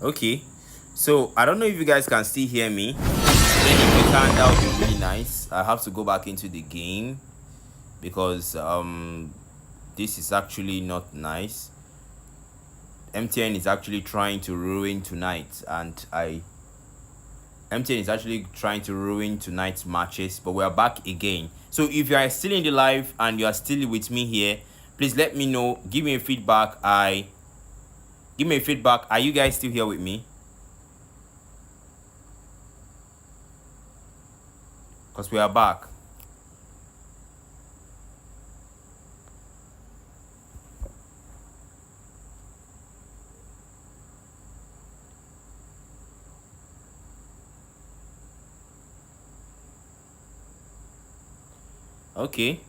Okay, so I don't know if you guys can still hear me. Then if you can, that would be really nice. I have to go back into the game because this is actually not nice. MTN is actually trying to ruin tonight, and MTN is actually trying to ruin tonight's matches, but we are back again. So if you are still in the live and you are still with me here, please let me know. Give me a feedback. Give me a feedback. Are you guys still here with me? Because we are back. Okay.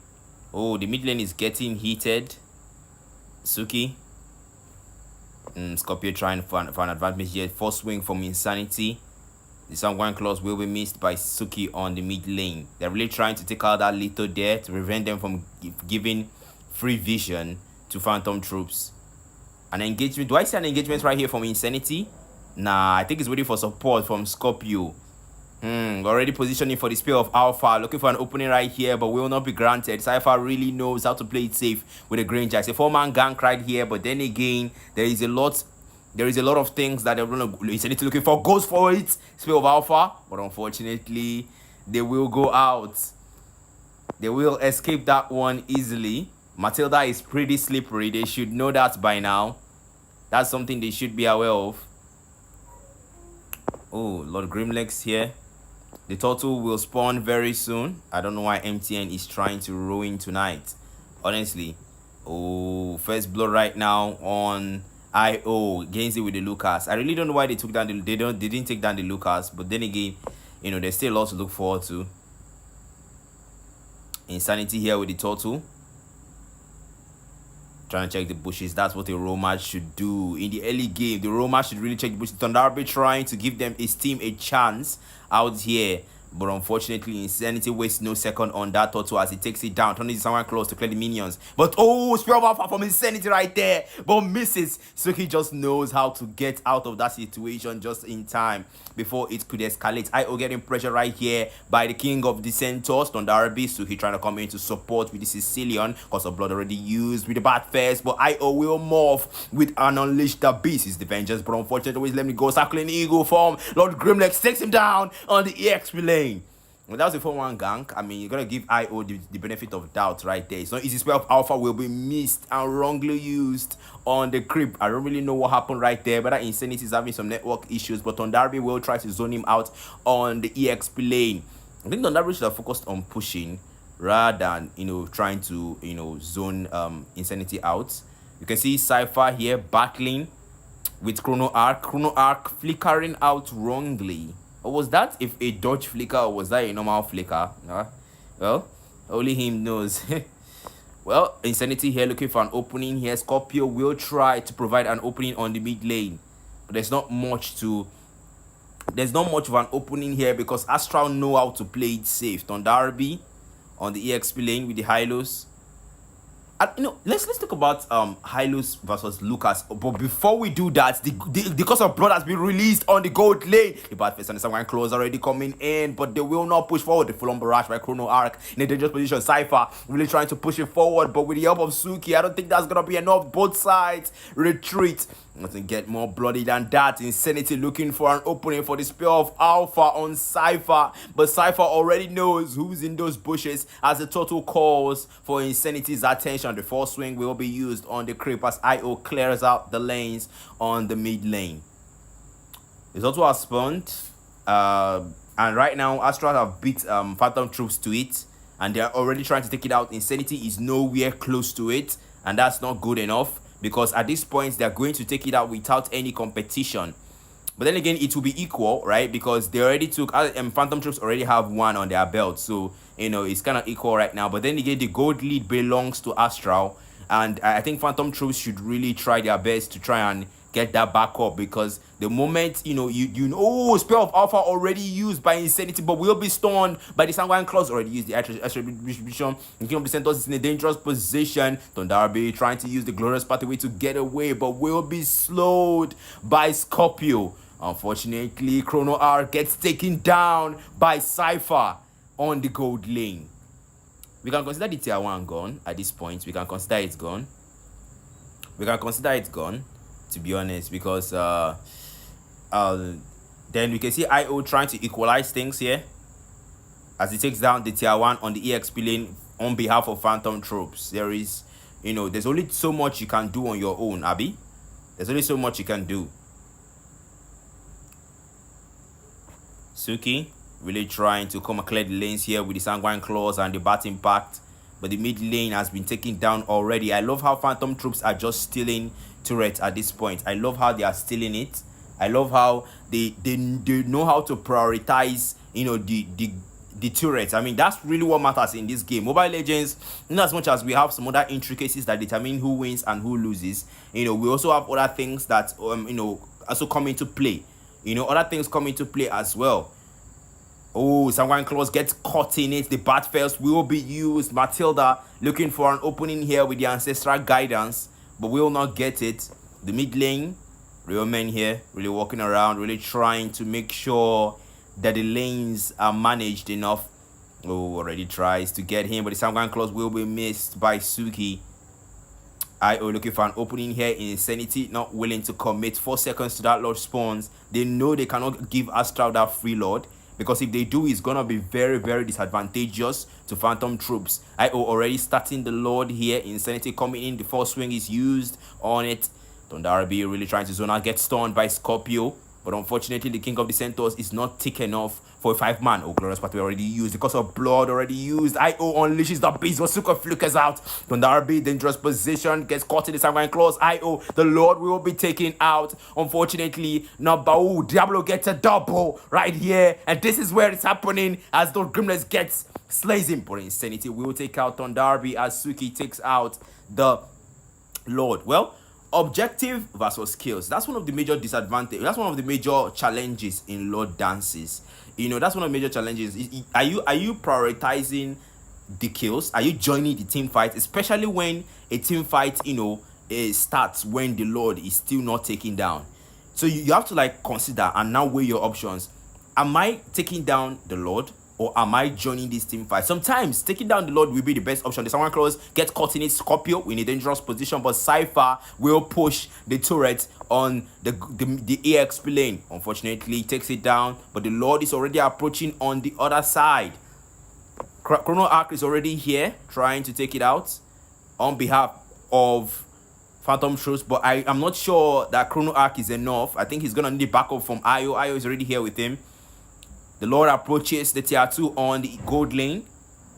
Oh, the mid lane is getting heated. Suki. Scorpio trying for an advantage here. First swing from Insanity. The Sanguine Claws will be missed by Suki on the mid lane. They're really trying to take out that little there to prevent them from giving free vision to Phantom troops. An engagement. Do I see an engagement right here from Insanity? Nah, I think it's waiting for support from Scorpio. Already positioning for the Spear of Alpha, looking for an opening right here, but will not be granted. Cypher really knows how to play it safe with a Granger. It's a 4-man gank right here, but then again, there is a lot of things that they're gonna Insanity looking for. Goes for it, Spear of Alpha, but unfortunately, they will go out. They will escape that one easily. Matilda is pretty slippery. They should know that by now. That's something they should be aware of. Oh, Lord Grimlex here. The turtle will spawn very soon. I don't know why MTN is trying to ruin tonight. Honestly. Oh, first blow right now on IO. Gains it with the Lucas. I really don't know why they took down the they didn't take down the Lucas, but then again, you know, there's still a lot to look forward to. Insanity here with the turtle. Trying to check the bushes. That's what a Roma should do in the early game. The Roma should really check the bushes. Thunderby trying to give them his team a chance out here, but unfortunately Insanity wastes no second on that turtle as he takes it down, turning someone close to clear the minions. But oh, Spear of Alpha from Insanity right there, but misses. So he just knows how to get out of that situation just in time before it could escalate. IO getting pressure right here by the king of the centaurs, Thunderby. So he trying to come in to support with the Sicilian, cause of blood already used with the bad first, but IO will morph with an Unleash the Beast. Is the vengeance, but unfortunately always let me go. Circling eagle form. Lord Grimlex takes him down on the EXP lane. Well, that was a 4-1 gank. I mean, you're gonna give IO the benefit of doubt right there. It's not easy. Spear of Alpha will be missed and wrongly used on the creep. I don't really know what happened right there, but that Insanity is having some network issues. But Thunderby will try to zone him out on the EXP lane. I think Thunderby should have focused on pushing rather than, you know, trying to, you know, zone Insanity out. You can see Cypher here battling with Chrono Arc flickering out wrongly. Or was that if a dodge flicker, or was that a normal flicker? Well, only him knows. Well, Insanity here looking for an opening here. Scorpio will try to provide an opening on the mid lane, but there's not much of an opening here because Astral know how to play it safe. Thunderby on the EXP lane with the Hylos. You know, let's talk about Hylos versus Lucas. But before we do that, the cost of blood has been released on the gold lane. The bad face and the Sanguine Claws already coming in, but they will not push forward. The full-on barrage by Chrono Arc in a dangerous position. Cypher really trying to push it forward, but with the help of Suki, I don't think that's gonna be enough. Both sides retreat. Nothing get more bloody than that. Insanity looking for an opening for the Spear of Alpha on Cypher, but Cypher already knows who's in those bushes as the total calls for Insanity's attention. The force swing will be used on the creep as IO clears out the lanes on the mid lane. It's also a spawned, and right now Astral have beat Phantom troops to it, and they're already trying to take it out. Insanity is nowhere close to it, and that's not good enough, because at this point they're going to take it out without any competition. But then again, it will be equal, right? Because they already took Phantom troops already have one on their belt, so you know it's kind of equal right now. But then again, the gold lead belongs to Astral, and I think Phantom troops should really try their best to try and get that back up, because the moment you Spear of Alpha already used by Insanity, but will be stunned by the Sanguine Claws. Already used the Astral distribution. The King of the Centaurs is in a dangerous position. Thundarby trying to use the Glorious Pathway to get away, but will be slowed by Scorpio. Unfortunately, Chrono R gets taken down by Cypher on the gold lane. We can consider the tier 1 gone at this point. We can consider it gone. To be honest, because then we can see IO trying to equalize things here as he takes down the tier 1 on the EXP lane on behalf of Phantom Troops. There's only so much you can do on your own, Abby. There's only so much you can do. Suki really trying to come and clear the lanes here with the Sanguine Claws and the Bat Impact, but the mid lane has been taken down already. I love how Phantom Troops are just stealing turrets at this point. I love how they are stealing it. I love how they know how to prioritize the turrets. I mean, that's really what matters in this game. Mobile Legends, in as much as we have some other intricacies that determine who wins and who loses, we also have other things that also come into play. Other things come into play as well. Oh, Sanguine Claws gets caught in it. The Bat Fells will be used. Matilda looking for an opening here with the Ancestral Guidance, but will not get it. The mid lane, Real Men here, really walking around, really trying to make sure that the lanes are managed enough. Oh, already tries to get him, but the Sanguine Claws will be missed by Suki. IO looking for an opening here in Insanity, not willing to commit 4 seconds to that Lord spawns. They know they cannot give Astral that free Lord, because if they do, it's gonna be very, very disadvantageous to Phantom Troops. IO already starting the Lord here. Insanity coming in. The first swing is used on it. Thundarby really trying to zone out, get stunned by Scorpio, but unfortunately the King of the Centaurs is not thick enough for a 5-man. Oh, Glorious Pathway already used. Because of blood already used. IO unleashes the beast. Wasuka flickers out. Thundarby, dangerous position. Gets caught in the Sanguine Claws. IO, the Lord will be taken out. Unfortunately, Nabao, Diablo gets a double right here. And this is where it's happening as the Grimness gets slays him. But Insanity will take out Thundarby as Suki takes out the Lord. Well, objective versus skills. That's one of the major disadvantages. That's one of the major challenges in Lord dances. That's one of the major challenges. Are you prioritizing the kills? Are you joining the team fight? Especially when a team fight, starts when the Lord is still not taken down. So you have to consider and now weigh your options. Am I taking down the Lord, or am I joining this team fight? Sometimes taking down the Lord will be the best option. The Sanguine Claws gets caught in it. Scorpio in a dangerous position, but Cypher will push the turret on the EXP lane. Unfortunately, he takes it down, but the Lord is already approaching on the other side. Chrono Arc is already here, trying to take it out on behalf of Phantom Troops, but I'm not sure that Chrono Arc is enough. I think he's going to need backup from IO. IO is already here with him. The Lord approaches the tier 2 on the gold lane.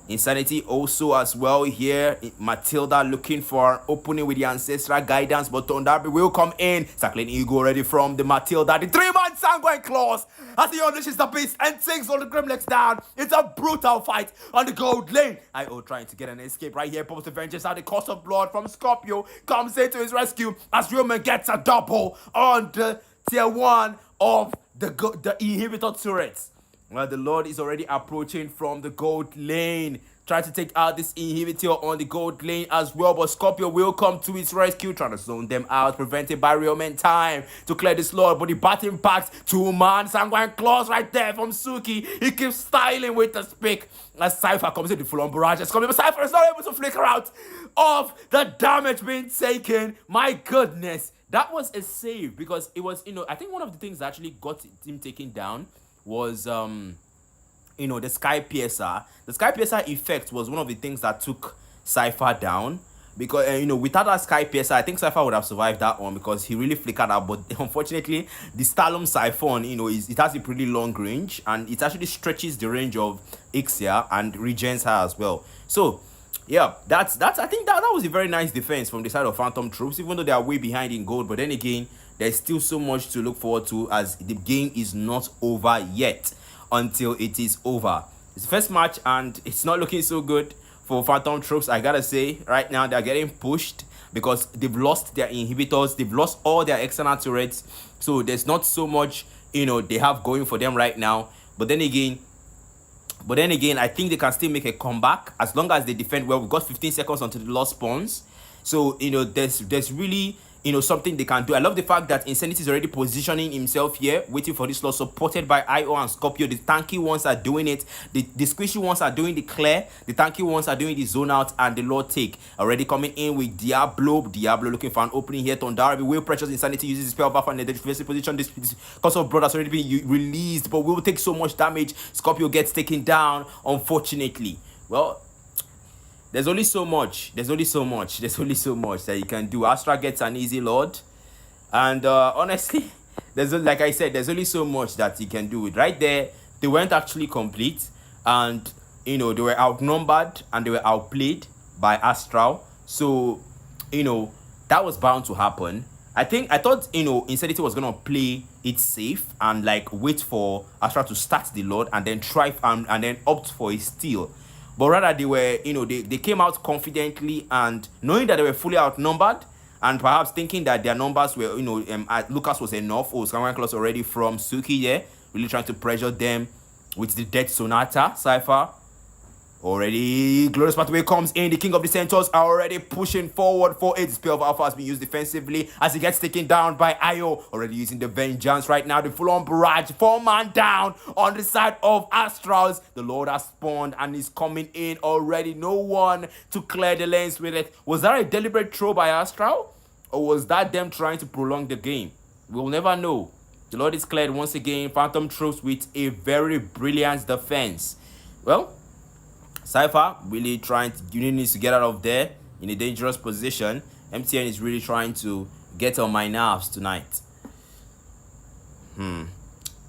Insanity also as well here. Matilda looking for an opening with the Ancestral Guidance, but Thundarby will come in. Cycling Ego ready from the Matilda. The 3-man Sanguine Claws as he unleashes the beast and takes all the Grimlex down. It's a brutal fight on the gold lane. IO trying to get an escape right here. Pops the Vengeance out. The cost of blood from Scorpio comes in to his rescue as Roman gets a double on the tier 1 of the inhibitor turrets. Well, the Lord is already approaching from the gold lane, trying to take out this inhibitor on the gold lane as well, but Scorpio will come to his rescue, trying to zone them out, prevented by Real Men time to clear this Lord, but the Bat Impact, 2-man Sanguine Claws right there from Suki. He keeps styling with the pick as Cypher comes in, the full-on barrage is coming, but Cypher is not able to flicker out of the damage being taken. My goodness, that was a save, because it was, I think one of the things that actually got him taken down was the Sky Piercer. The Sky Piercer effect was one of the things that took Cypher down, because without that Sky Piercer, I think Cypher would have survived that one, because he really flickered out. But unfortunately, the Stalum Siphon, it has a pretty long range, and it actually stretches the range of Ixia and regens her as well. So yeah, that's I think that was a very nice defense from the side of Phantom Troops, even though they are way behind in gold. But then again, there's still so much to look forward to, as the game is not over yet until it is over. It's the first match and it's not looking so good for Phantom Troops. I gotta say, right now they're getting pushed because they've lost their inhibitors, they've lost all their external turrets, so there's not so much they have going for them right now. But then again, I think they can still make a comeback as long as they defend well. We've got 15 seconds until the lost spawns. So, there's really, something they can do. I love the fact that Insanity is already positioning himself here, waiting for this loss, supported by IO and Scorpio. The tanky ones are doing it. The squishy ones are doing the clear. The tanky ones are doing the zone out and the Lord take. Already coming in with Diablo. Diablo looking for an opening here. Thunderby will pressure Insanity, uses his spell buff and the defensive position. This Cause of Blood has already been released, but will take so much damage. Scorpio gets taken down, unfortunately. Well, there's only so much that you can do. Astra gets an easy Lord, and honestly, like I said, there's only so much that you can do. Right there, they weren't actually complete, and they were outnumbered and they were outplayed by Astral. So that was bound to happen. I thought Insanity was gonna play it safe and like wait for Astral to start the Lord and then try and then opt for a steal. But rather they were, they came out confidently and knowing that they were fully outnumbered and perhaps thinking that their numbers were, Lucas was enough. Oh, Skyline Claws already from Suki there, really trying to pressure them with the Death Sonata. Cypher already, Glorious Pathway comes in. The King of the Centaurs are already pushing forward for it. The Spear of Alpha has been used defensively as he gets taken down by Io. Already using the Vengeance right now. The full-on barrage. 4-man down on the side of Astrals. The Lord has spawned and is coming in already. No one to clear the lanes with it. Was that a deliberate throw by Astral? Or was that them trying to prolong the game? We'll never know. The Lord is cleared once again. Phantom Troops with a very brilliant defense. Well, Cypher really needs to get out of there in a dangerous position. MTN is really trying to get on my nerves tonight.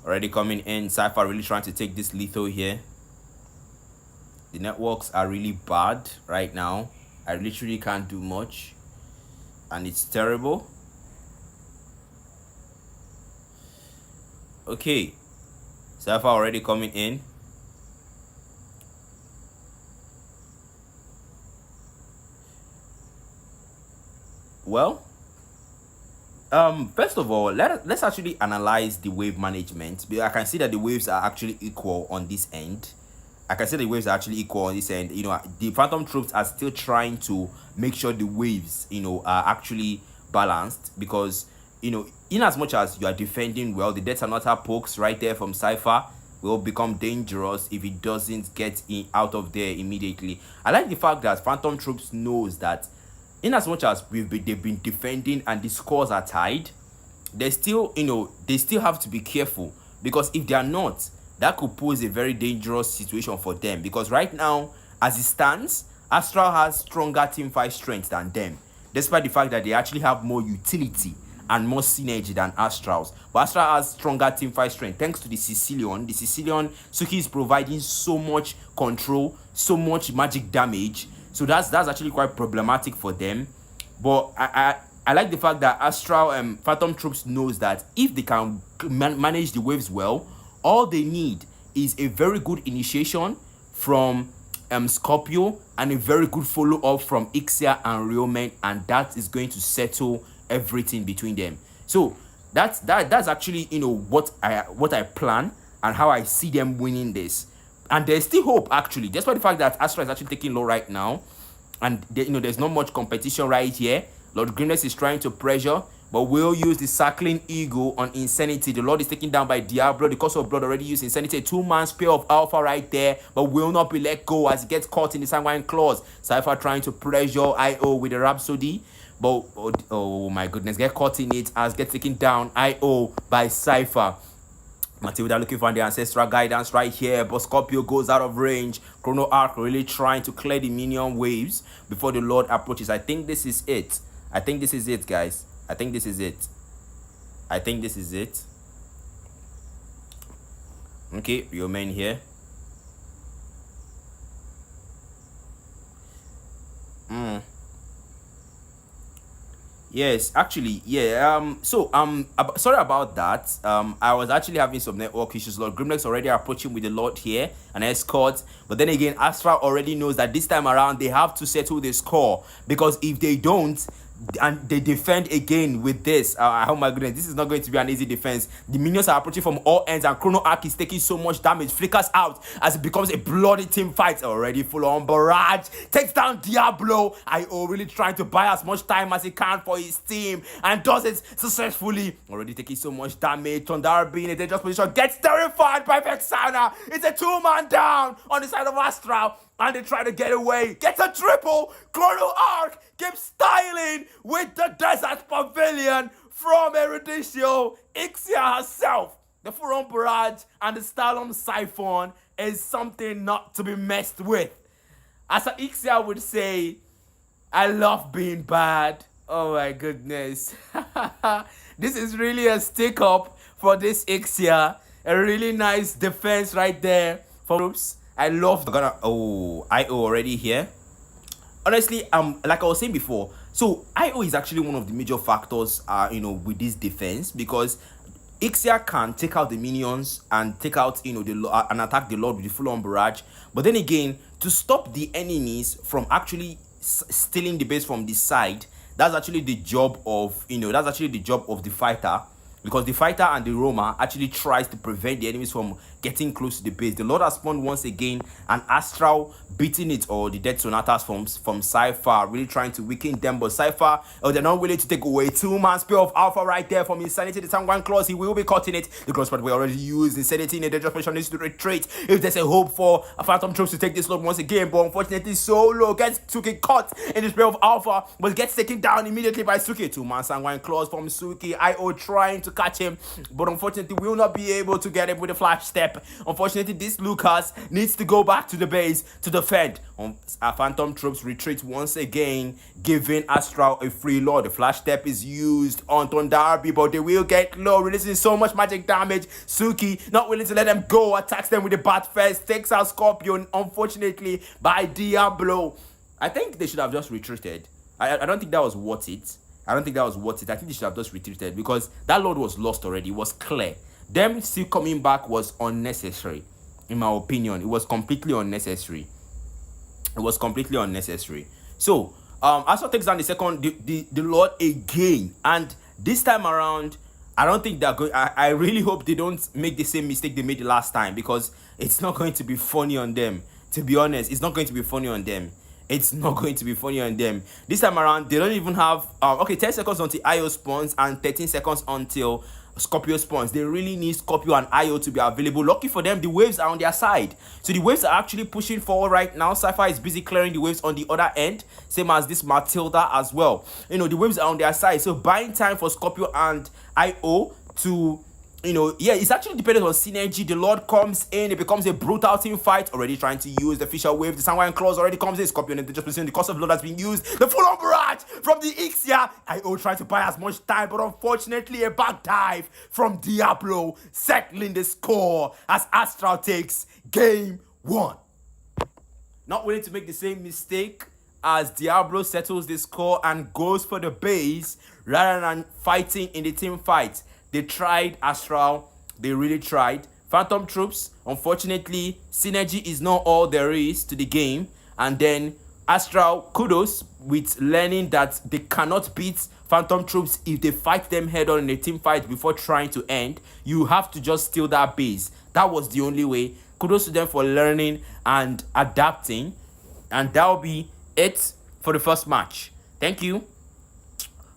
Already coming in. Cypher really trying to take this lethal here. The networks are really bad right now. I literally can't do much. And it's terrible. Okay. Cypher already coming in. Well, first of all, let's actually analyze the wave management. I can see that the waves are actually equal on this end. The Phantom Troops are still trying to make sure the waves, are actually balanced because, in as much as you are defending well, the Death Sonata pokes right there from Cypher will become dangerous if it doesn't get out of there immediately. I like the fact that Phantom Troops knows that in as much as they've been defending and the scores are tied, they still have to be careful because if they are not, that could pose a very dangerous situation for them because right now, as it stands, Astral has stronger teamfight strength than them, despite the fact that they actually have more utility and more synergy than Astrals. But Astral has stronger teamfight strength thanks to the Sicilian. The Sicilian, Suki is providing so much control, so much magic damage. So that's actually quite problematic for them. But I like the fact that Astral Phantom Troops knows that if they can manage the waves well, all they need is a very good initiation from Scorpio and a very good follow-up from Ixia and Realmen, and that is going to settle everything between them. So that's actually what I plan and how I see them winning this. And there's still hope, actually, despite the fact that Astra is actually taking low right now. And, there's not much competition right here. Lord Greenness is trying to pressure, but will use the Circling Eagle on Insanity. The Lord is taken down by Diablo. The Cause of Blood already used Insanity. 2-man Spear of Alpha right there, but will not be let go as he gets caught in the Sanguine Claws. Cypher trying to pressure IO with the Rhapsody. But, oh my goodness, get caught in it as get taken down IO by Cypher. Matilda looking for the ancestral guidance right here, but Scorpio goes out of range. Chrono Arc really trying to clear the minion waves before the Lord approaches. I think this is it. Guys. I think this is it. Okay, your man here. Yes, actually, yeah. Sorry about that. I was actually having some network issues. Lord Grimlex already approaching with the Lord here, an escort. But then again, Astra already knows that this time around they have to settle the score because if they don't, and they defend again with this. Oh my goodness, this is not going to be an easy defense. The minions are approaching from all ends, and Chrono Arc is taking so much damage. Flickers out as it becomes a bloody team fight. Already full on barrage. Takes down Diablo. IO really trying to buy as much time as he can for his team, and does it successfully. Already taking so much damage. Thunderby in a dangerous position. Gets terrified by Vexana. It's a 2-man down on the side of Astral, and they try to get away. Gets a triple. Chrono Arc keeps styling with the Desert Pavilion from Erudicio. Ixia herself, the full-on barrage, and the Stylon Siphon is something not to be messed with. As Ixia would say, I love being bad. Oh my goodness. This is really a stick-up for this Ixia. A really nice defense right there for groups. I love IO already here. Honestly, like I was saying before, so IO is actually one of the major factors, with this defense, because Ixia can take out the minions and take out, and attack the Lord with the full-on barrage. But then again, to stop the enemies from actually stealing the base from the side, that's actually the job of, the fighter. Because the fighter and the roamer actually tries to prevent the enemies from getting close to the base. The Lord has spawned once again, and Astral beating it, or the Dead Sonatas from Cypher, really trying to weaken them. But Cypher, they're not willing to take away. 2-man Spear of Alpha right there from Insanity. The Sanguine Claws, he will be cutting it. The Cross we already used. Insanity in a dangerous position needs to retreat. If there's a hope for a Phantom Troops to take this Lord once again, but unfortunately Solo gets Suki cut in the Spear of Alpha, but gets taken down immediately by Suki. 2-man Sanguine Claws from Suki. IO trying to catch him, but unfortunately will not be able to get him with a flash step. Unfortunately, this Lucas needs to go back to the base to defend. Phantom Troops retreat once again, giving Astral a free Lord. The flash step is used on Thunderby, but they will get low, releasing so much magic damage. Suki, not willing to let them go, attacks them with the Bat Fest, takes out Scorpion, unfortunately, by Diablo. I think they should have just retreated. I don't think that was worth it. I think they should have just retreated, because that Lord was lost already. It was clear. Them still coming back was unnecessary, in my opinion. It was completely unnecessary. So, Astral takes down the Lord again, and this time around, I don't think they're going. I really hope they don't make the same mistake they made the last time, because it's not going to be funny on them. To be honest, it's not going to be funny on them. This time around, they don't even have 10 seconds until IO spawns and 13 seconds until Scorpio spawns. They really need Scorpio and IO to be available. Lucky for them, the waves are on their side. So the waves are actually pushing forward right now. Cypher is busy clearing the waves on the other end, same as this Matilda as well. The waves are on their side. So buying time for Scorpio and IO to it's actually dependent on synergy. The Lord comes in, it becomes a brutal team fight. Already trying to use the Fisher Wave. The Sanguine Claws already comes in. Scorpion in the just position. The cost of Lord has been used. The full-on barrage from the Ixia. IO trying to buy as much time, but unfortunately a back dive from Diablo, settling the score as Astral takes game 1. Not willing to make the same mistake as Diablo settles the score and goes for the base rather than fighting in the team fight. They tried, Astral. They really tried. Phantom Troops, unfortunately, synergy is not all there is to the game. And then Astral, kudos with learning that they cannot beat Phantom Troops if they fight them head on in a team fight before trying to end. You have to just steal that base. That was the only way. Kudos to them for learning and adapting. And that will be it for the first match. Thank you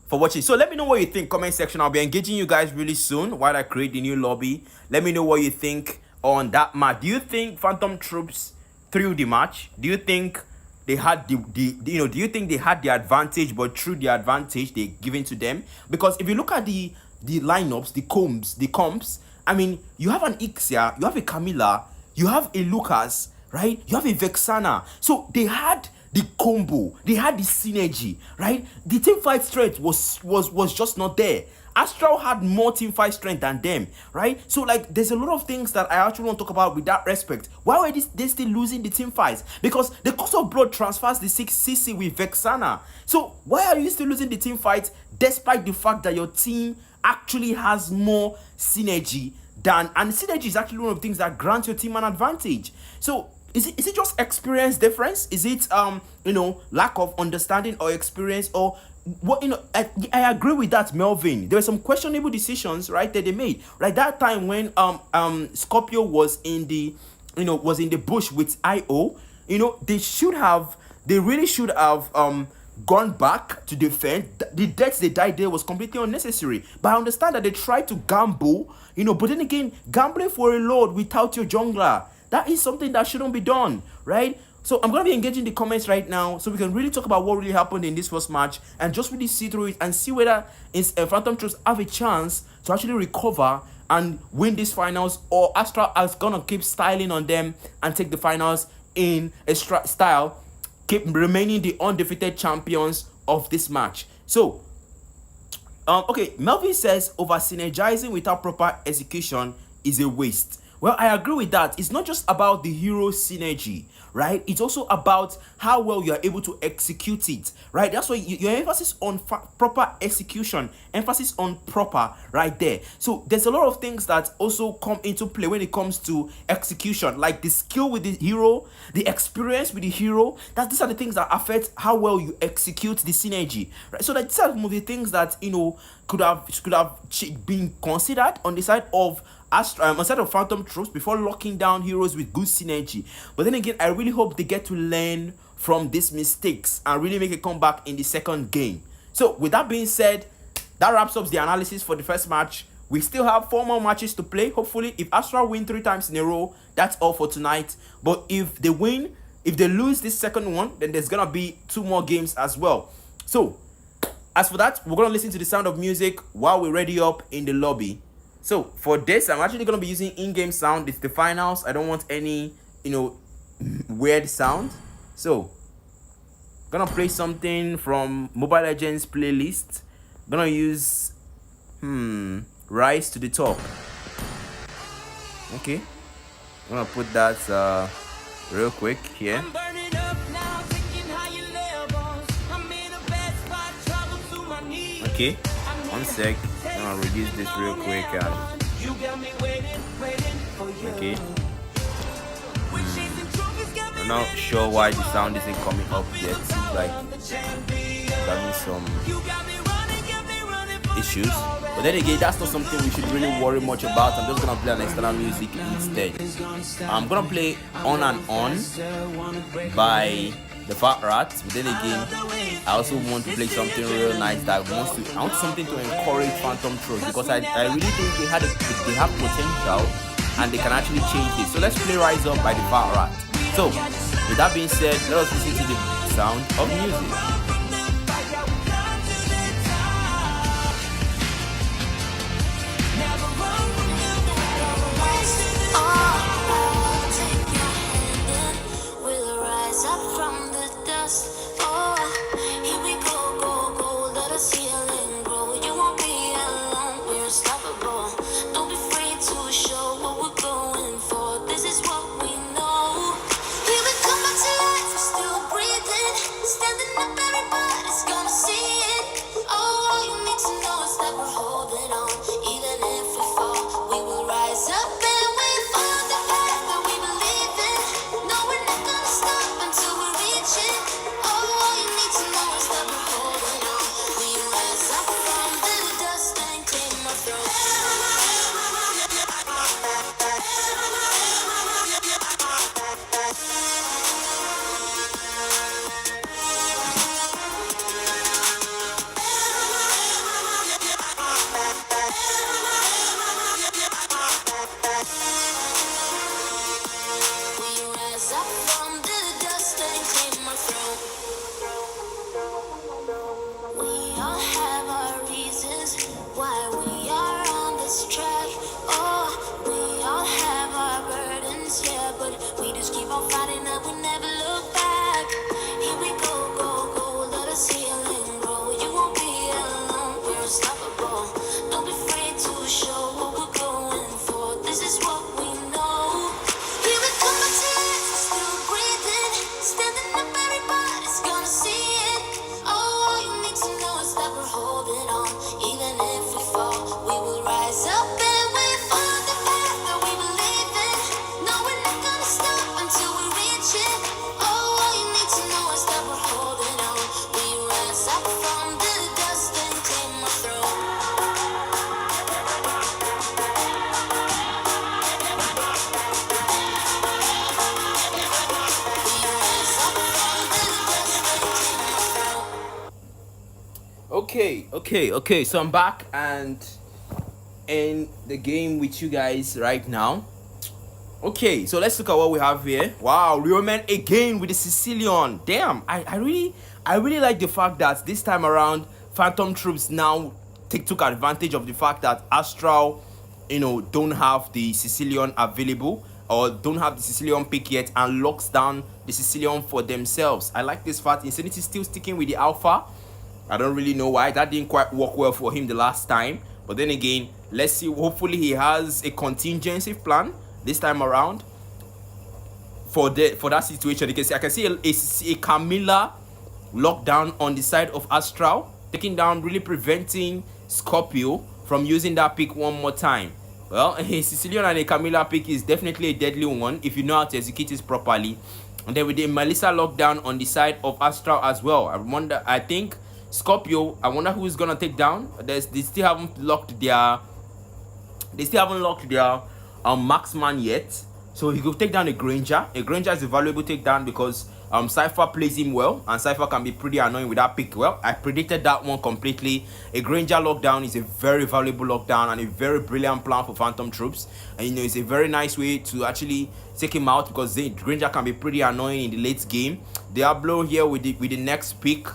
for watching. So let me know what you think. Comment section. I'll be engaging you guys really soon while I create the new lobby. Let me know what you think on that match. Do you think Phantom Troops threw the match? Do you think they had do you think they had the advantage, but through the advantage they given to them? Because if you look at the lineups, the comps, I mean, you have an Ixia, you have a Camilla, you have a Lucas, right? You have a Vexana. So they had the combo, they had the synergy, right? The team fight strength was just not there. Astral had more team fight strength than them, right? So like there's a lot of things that I actually want to talk about with that respect. Why were they still losing the team fights? Because the cost of blood transfers the 6cc with Vexana. So why are you still losing the team fights despite the fact that your team actually has more synergy and synergy is actually one of the things that grants your team an advantage. So is it just experience difference? Is it lack of understanding or experience, or what I agree with that, Melvin. There were some questionable decisions, right, that they made. Right, that time when Scorpio was in the was in the bush with IO. They really should have gone back to defend. The deaths they died there was completely unnecessary. But I understand that they tried to gamble, but then again, gambling for a lord without your jungler, that is something that shouldn't be done, right? So I'm going to be engaging the comments right now so we can really talk about what really happened in this first match and just really see through it and see whether Phantom Trust have a chance to actually recover and win these finals, or Astral is going to keep styling on them and take the finals in a style, keep remaining the undefeated champions of this match. So, okay, Melvin says over synergizing without proper execution is a waste. Well, I agree with that. It's not just about the hero synergy, right? It's also about how well you are able to execute it, right? That's why your emphasis on proper execution, emphasis on proper, right there. So there's a lot of things that also come into play when it comes to execution, like the skill with the hero, the experience with the hero. These are the things that affect how well you execute the synergy, right? So that's some of the things that could have been considered on the side of instead of Phantom Troops before locking down heroes with good synergy. But then again, I really hope they get to learn from these mistakes and really make a comeback in the second game. So with that being said, that wraps up the analysis for the first match. We still have 4 more matches to play. Hopefully, if Astral win 3 times in a row, that's all for tonight. But if they lose this second one, then there's gonna be 2 more games as well. So as for that, we're gonna listen to the sound of music while we ready up in the lobby. So for this, I'm actually going to be using in-game sound. It's the finals. I don't want any, weird sound. So, going to play something from Mobile Legends playlist. Going to use, Rise to the Top. Okay. I'm going to put that real quick here. Okay. 1 sec. I'm gonna reduce this real quick okay. I'm not sure why the sound isn't coming up yet. Seems like it's having some issues. But then again, that's not something we should really worry much about. I'm just gonna play an external music instead. I'm gonna play On and On by the Fat Rats. But then again, I also want to play something real nice that I want something to encourage Phantom Trust, because I really think they have potential and they can actually change it. So let's play Rise Up by the Fat Rat. So with that being said, let us listen to the sound of music. Standing up Okay. So I'm back and in the game with you guys right now. Okay, so let's look at what we have here. Wow, Real Man again with the Sicilian. Damn, I really like the fact that this time around, Phantom Troops now took advantage of the fact that Astral, don't have the Sicilian available or don't have the Sicilian pick yet and locks down the Sicilian for themselves. I like this fact. Insanity still sticking with the Alpha. I don't really know why that didn't quite work well for him the last time, but then again, let's see. Hopefully he has a contingency plan this time around for that situation. You can see, I can see a Camilla lockdown on the side of Astral, taking down, really preventing Scorpio from using that pick one more time. Well, a Sicilian and a Camilla pick is definitely a deadly one if you know how to execute it properly. And then with the Melissa lockdown on the side of Astral as well. I think Scorpio, I wonder who is gonna take down. They still haven't locked their marksman yet, so he could take down a Granger. A Granger is a valuable takedown because Cypher plays him well, and Cypher can be pretty annoying with that pick. Well, I predicted that one completely. A Granger lockdown is a very valuable lockdown and a very brilliant plan for Phantom Troops, and it's a very nice way to actually take him out because Granger can be pretty annoying in the late game. Diablo here with the next pick.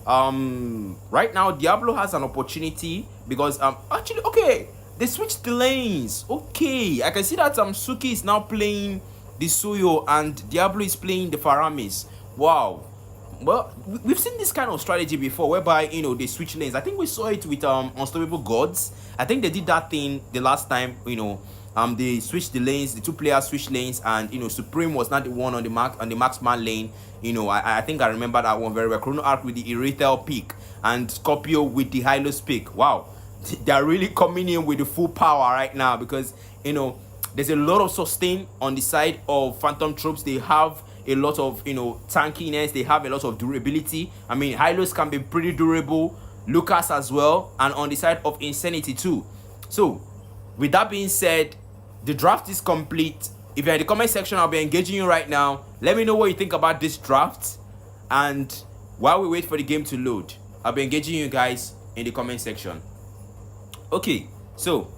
Right now Diablo has an opportunity because actually, okay, they switched the lanes. Okay, I can see that Suki is now playing the Suyo and Diablo is playing the Faramis. Wow. Well, we've seen this kind of strategy before whereby they switch lanes. I think we saw it with Unstoppable Gods. I think they did that thing the last time. They switched the lanes, the two players switched lanes, and Supreme was not the one on the marksman lane. I think I remember that one very well. Chrono Arc with the Irithel pick and Scorpio with the Hylos pick. Wow, they're really coming in with the full power right now because there's a lot of sustain on the side of Phantom Troops. They have a lot of tankiness. They have a lot of durability. I mean, Hylos can be pretty durable. Lucas as well, and on the side of Insanity too. So with that being said, the draft is complete. If you're in the comment section, I'll be engaging you right now. Let me know what you think about this draft, and while we wait for the game to load, I'll be engaging you guys in the comment section. Okay, so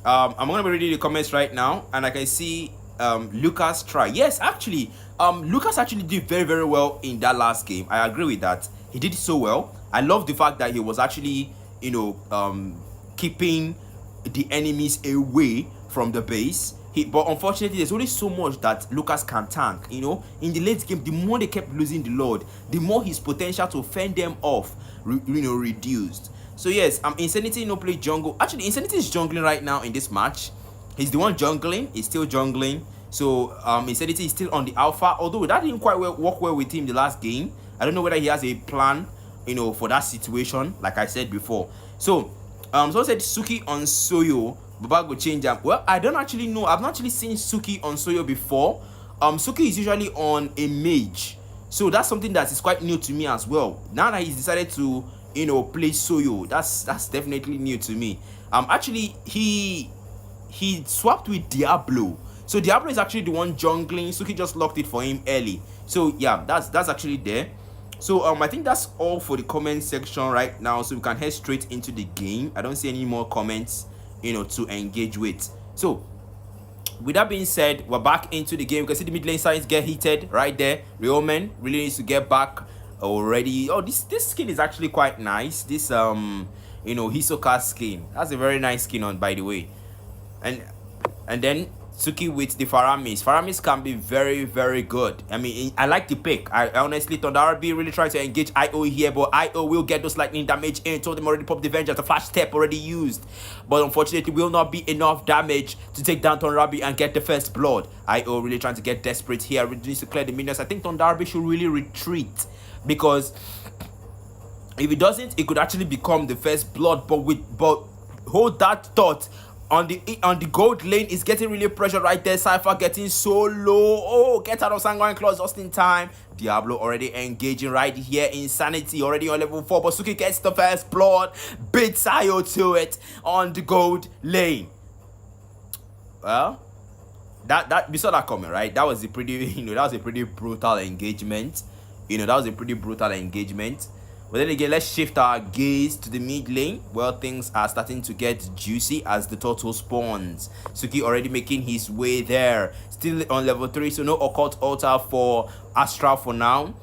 I'm gonna be reading the comments right now, and I can see Lucas try. Yes, actually, Lucas actually did very, very well in that last game. I agree with that. He did so well. I love the fact that he was actually keeping the enemies away from the base. But unfortunately, there's only so much that Lucas can tank. In the late game, the more they kept losing the Lord, the more his potential to fend them off reduced. So yes, Insanity play jungle. Actually, Insanity is jungling right now in this match. He's the one jungling. He's still jungling. So Insanity is still on the alpha. Although that didn't quite work well with him the last game. I don't know whether he has a plan, for that situation. Like I said before. So someone said Suki on Soyo. Baba go change them. Well, I don't actually know. I've not actually seen Suki on Soyo before. Suki is usually on a mage, so that's something that is quite new to me as well. Now that he's decided to play Soyo, that's definitely new to me. Actually he swapped with Diablo, so Diablo is actually the one jungling. Suki just locked it for him early, so yeah, that's actually there. So I think that's all for the comment section right now, so we can head straight into the game. I don't see any more comments to engage with. So with that being said, we're back into the game. You can see the mid lane sides get heated right there. Ryomen really needs to get back already. Oh, this skin is actually quite nice. This Hisoka skin, that's a very nice skin on, by the way. And then Suki with the Faramis. Faramis can be very, very good. I mean, I like the pick. I honestly thought RB really tried to engage IO here, but IO will get those lightning damage in. Told them already pop the Vengeance. The flash step already used, but unfortunately will not be enough damage to take down Tondarby and get the first blood. IO really trying to get desperate here. Really needs to clear the minions. I think Tondarby should really retreat, because if he doesn't, it could actually become the first blood. But hold that thought. On the gold lane is getting really pressure right there. Cypher getting so low. Oh, get out of Sanguine Claws just in time. Diablo already engaging right here. Insanity already on level 4. But Suki gets the first blood. Beats Io to it on the gold lane. Well, that we saw that coming, right? That was a pretty, that was a pretty brutal engagement. That was a pretty brutal engagement. But then again, let's shift our gaze to the mid lane. Well, things are starting to get juicy as the turtle spawns. Suki already making his way there. Still on level 3, so no occult altar for Astral for now.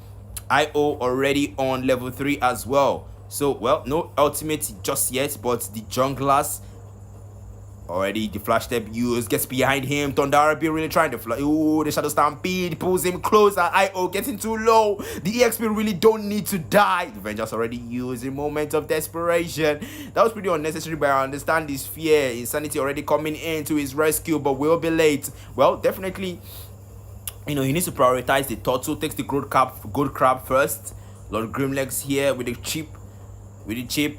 IO already on level 3 as well. So, well, no ultimate just yet, but the junglers already, the flash step used, gets behind him. Thunderby really trying to fly. Ooh, the Shadow Stampede pulls him closer. IO getting too low. The EXP really don't need to die. The Avengers already used in moment of desperation. That was pretty unnecessary, but I understand this fear. Insanity already coming in to his rescue, but will be late. Well, definitely, you know, he needs to prioritize the turtle. Takes the good crab first. Lord Grimlegs here with the chip.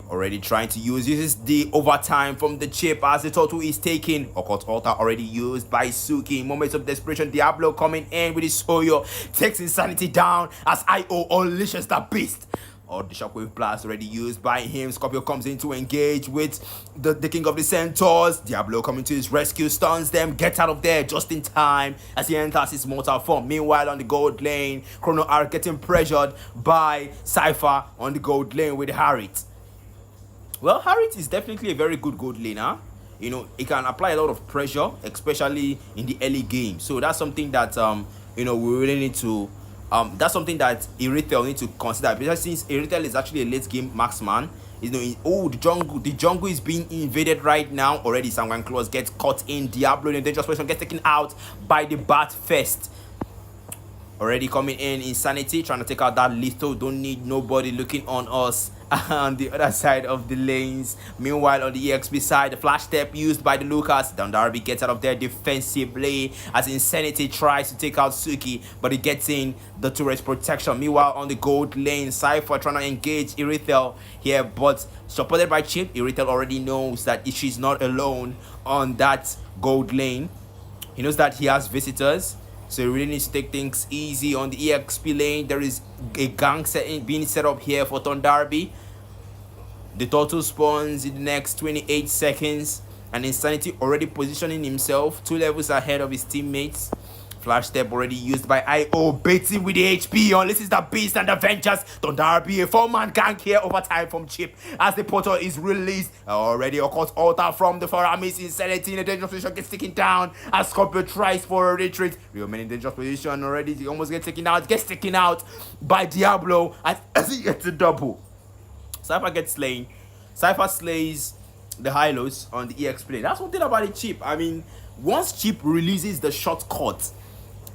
Already trying to uses the overtime from the chip as the turtle is taken. Occult altar already used by Suki. Moments of desperation. Diablo coming in with his Soyo. Takes Insanity down as IO unleashes the beast. Or the shockwave blast already used by him. Scorpio comes in to engage with the king of the centaurs. Diablo coming to his rescue, stuns them, gets out of there just in time as he enters his mortal form. Meanwhile, on the gold lane, Chrono R getting pressured by Cypher on the gold lane with Harriet. Well, Harriet is definitely a very good gold laner. You know, it can apply a lot of pressure, especially in the early game. So that's something that you know, we really need to that's something that Irithel need to consider, because since Irithel is actually a late game marksman. You know, the jungle is being invaded right now already. Sanguine Claws gets caught in. Diablo in a dangerous position, gets taken out by the Bat Fest. Already coming in, Insanity trying to take out that lethal. Don't need nobody looking on us on the other side of the lanes. Meanwhile, on the EXP side, the flash step used by the Lucas. Thunderby gets out of there defensively as Insanity tries to take out Suki, but he gets in the turret protection. Meanwhile, on the gold lane, Cypher trying to engage Irithel here, but supported by Chip. Irithel already knows that she's not alone on that gold lane. He knows that he has visitors, so he really needs to take things easy on the EXP lane. There is a gang being set up here for Thunderby. The turtle spawns in the next 28 seconds. And Insanity already positioning himself 2 levels ahead of his teammates. Flash step already used by IO, baiting with the HP. Unless it's the Beast and the Avengers. Thunderby, a 4-man gang here over time from Chip as the portal is released. Already occult altar from the Faramis. Insanity in a dangerous position gets taken down as Scorpio tries for a retreat. Real man in dangerous position already. He almost gets taken out by Diablo as he gets a double. Cypher gets slain. Cypher slays the Hylos on the EX play. That's one thing about the Chip. I mean, once Chip releases the shortcut,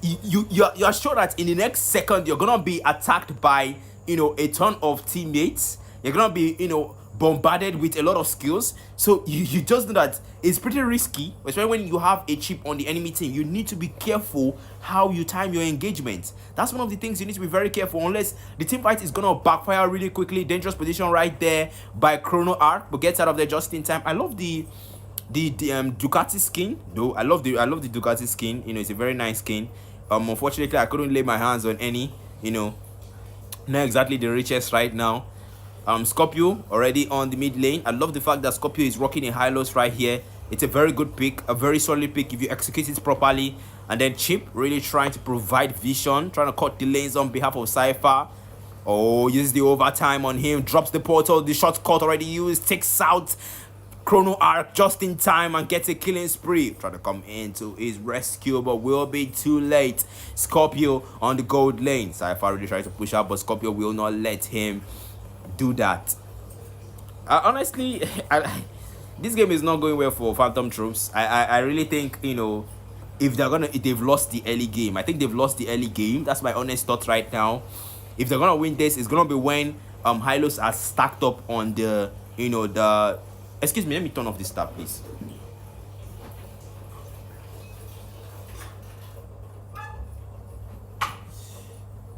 you're sure that in the next second you're gonna be attacked by, you know, a ton of teammates. You're gonna be, you know, bombarded with a lot of skills. So you just know that it's pretty risky, especially when you have a chip on the enemy team. You need to be careful how you time your engagement. That's one of the things you need to be very careful, unless the team fight is gonna backfire really quickly. Dangerous position right there by Chrono Arc, but gets out of there just in time. I love the Ducati skin though. I love the Ducati skin. You know, it's a very nice skin. Unfortunately, I couldn't lay my hands on any. You know, not exactly the richest right now. Scorpio already on the mid lane. I love the fact that Scorpio is rocking a Hylos right here. It's a very good pick, a very solid pick if you execute it properly. And then Chip really trying to provide vision, trying to cut the lanes on behalf of Cypher. Oh, uses the overtime on him, drops the portal, the shortcut already used, takes out Chrono Arc just in time and gets a killing spree. Try to come into his rescue, but will be too late. Scorpio on the gold lane. Cypher really tries to push out, but Scorpio will not let him do that. Honestly, this game is not going well for Phantom Troops. I really think, you know, if they've lost the early game. I think they've lost the early game. That's my honest thought right now. If they're gonna win this, it's gonna be when Hylos are stacked up on the, you know, the. Excuse me, let me turn off this tab, please.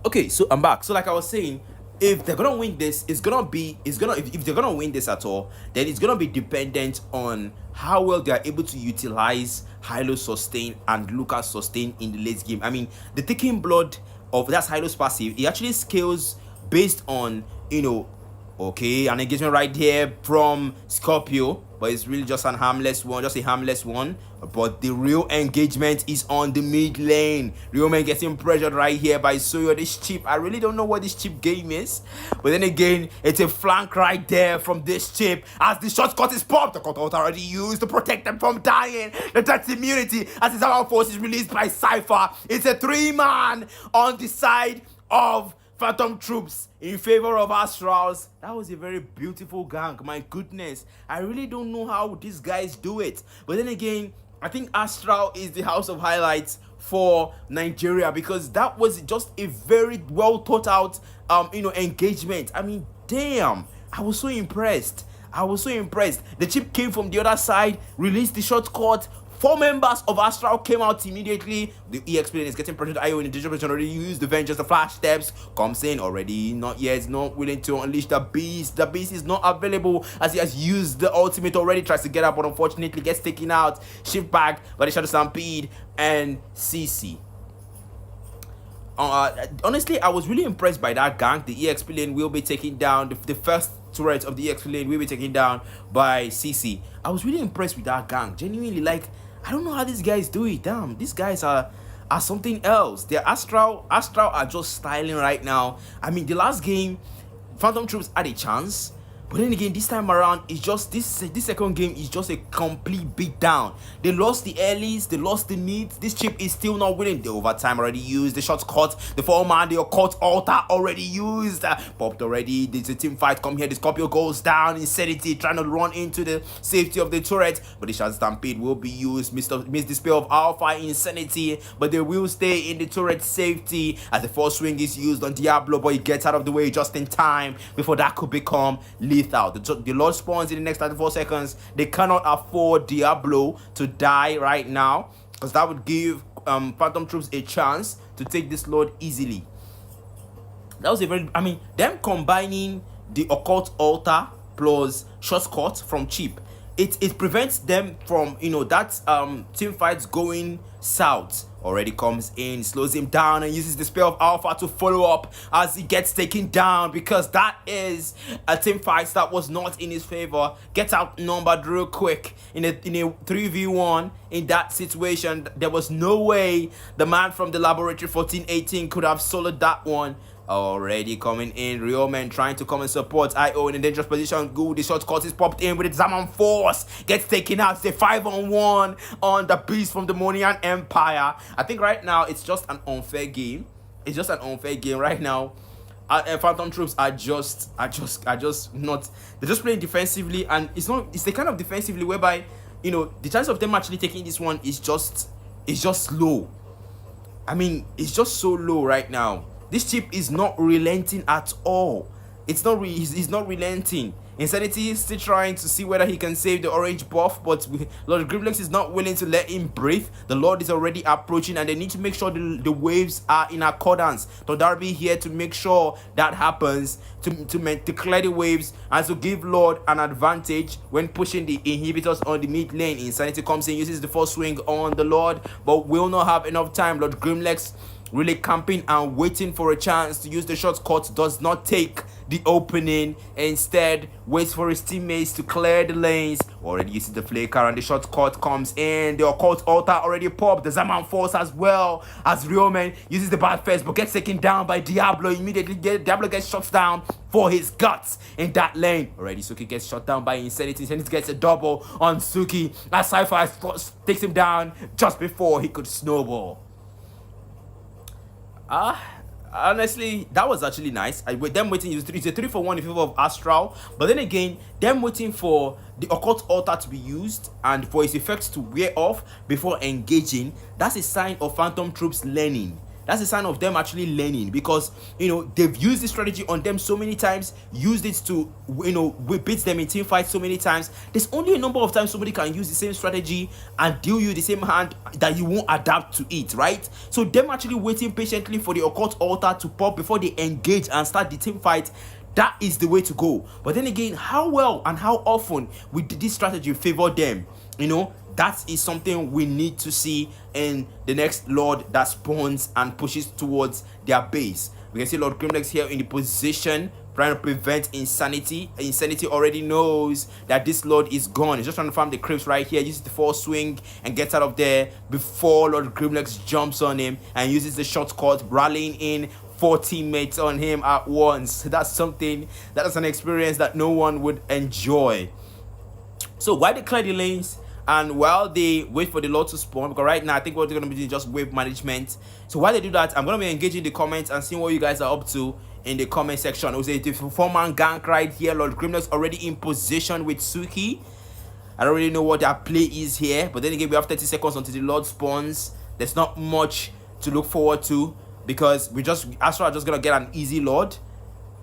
Okay, so I'm back. So like I was saying, if they're gonna win this, if they're gonna win this at all, then it's gonna be dependent on how well they are able to utilize Hylos sustain and Lucas sustain in the late game. I mean, the Taking Blood of that's Hylos passive, it actually scales based on, you know, okay, an engagement right here from Scorpio. but it's really just an harmless one, just a harmless one. But the real engagement is on the mid lane. Real man getting pressured right here by Soyo. This chip, I really don't know what this chip game is, but then again, it's a flank right there from this chip as the shortcut is popped. The cut already used to protect them from dying. The death immunity as his armor force is released by Cypher. It's a 3-man on the side of Phantom Troops in favor of Astrals. That was a very beautiful gank. My goodness, I really don't know how these guys do it, but then again, I think Astral is the house of highlights for Nigeria, because that was just a very well thought out engagement. I mean, damn, I was so impressed. The chip came from the other side, released the shortcut. 4 members of Astral came out immediately. The EX plane is getting pressured. IO in the digital position already used the Vengeance. The flash steps comes in already. Not yet. Not willing to unleash the beast. The beast is not available as he has used the ultimate already. Tries to get up, but unfortunately gets taken out. Shift back by the Shadow Stampede and CC. Honestly, I was really impressed by that gank. The EXP lane will be taken down. The first turret of the EXP lane will be taken down by CC. I was really impressed with that gank. Genuinely, like, I don't know how these guys do it. Damn, these guys are something else. They're Astral are just styling right now. I mean, the last game, Phantom Troops had a chance, but then again, this time around, it's just this second game is just a complete beatdown. They lost the earlies, they lost the mids. This chip is still not winning. The overtime already used, the shots caught, the 4-man, the occult altar already used, popped already. There's a team fight come here. The Scorpio goes down. Insanity trying to run into the safety of the turret, but the Shadow Stampede will be used. Miss the spell of Alpha Insanity, but they will stay in the turret safety as the first swing is used on Diablo, but he gets out of the way just in time before that could become lethal. The Lord spawns in the next 34 seconds. They cannot afford Diablo to die right now, because that would give Phantom Troops a chance to take this Lord easily. That was a very, I mean, them combining the occult altar plus shortcut from chip, it prevents them from, that team fights going south. Already comes in, slows him down, and uses the spell of Alpha to follow up as he gets taken down, because that is a team fight that was not in his favor. Gets outnumbered real quick in a 3v1. In that situation, there was no way the man from the laboratory 1418 could have soloed that one. Already coming in, Real Men trying to come and support IO in a dangerous position. Good, the shortcut is popped in with the Zaman Force. Gets taken out. It's a 5-on-1 on the Beast from the Monian Empire. I think right now it's just an unfair game. It's just an unfair game right now. Phantom Troops are just not. They're just playing defensively, and it's the kind of defensively whereby the chance of them actually taking this one is just low. I mean, it's just so low right now. This chip is not relenting at all. He's not relenting. Insanity is still trying to see whether he can save the orange buff, but Lord Grimlex is not willing to let him breathe. The Lord is already approaching, and they need to make sure the waves are in accordance. So Darby here to make sure that happens, to clear the waves and to give Lord an advantage when pushing the inhibitors on the mid lane. Insanity comes in, uses the first swing on the Lord, but will not have enough time. Lord Grimlex really camping and waiting for a chance to use the shortcut, does not take the opening, instead waits for his teammates to clear the lanes. Already uses the flaker, and the shortcut comes in. The occult altar already popped. The Zaman Force as well, as Real Man uses the bad first, but gets taken down by Diablo. Immediately Diablo gets shot down for his guts in that lane. Already Suki gets shot down by Insanity. Insanity gets a double on Suki as Cypher takes him down just before he could snowball. Honestly, that was actually nice. With them waiting, it's a 3-for-1 in favor of Astral, but then again, them waiting for the occult altar to be used and for its effects to wear off before engaging, that's a sign of Phantom Troops learning. That's a sign of them actually learning, because they've used this strategy on them so many times, used it to we beat them in team fights so many times. There's only a number of times somebody can use the same strategy and deal you the same hand that you won't adapt to it, right? So them actually waiting patiently for the occult altar to pop before they engage and start the team fight, that is the way to go. But then again, how well and how often would this strategy favor them? That is something we need to see in the next Lord that spawns and pushes towards their base. We can see Lord Grimlex here in the position, trying to prevent insanity. Insanity already knows that this Lord is gone. He's just trying to farm the creeps right here. Uses the force swing and gets out of there before Lord Grimlex jumps on him and uses the shortcut, rallying in 4 teammates on him at once. That's something, that is an experience that no one would enjoy. So while they clear the lanes and while they wait for the Lord to spawn, because right now I think what they're going to be doing is just wave management. So while they do that, I'm going to be engaging the comments and seeing what you guys are up to in the comment section. It was a 4-man gank right here. Lord Grimlex already in position with Suki. I don't really know what their play is here, but then again, we have 30 seconds until the Lord spawns. There's not much to look forward to because Astral are just gonna get an easy Lord.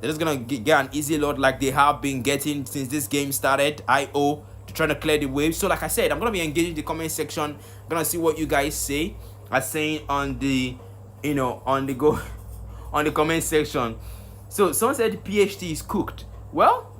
They're just gonna get an easy Lord like they have been getting since this game started. IO to try to clear the wave. So like I said, I'm gonna be engaging the comment section. I'm gonna see what you guys say. Are saying on the, on the comment section. So someone said PHT is cooked. Well,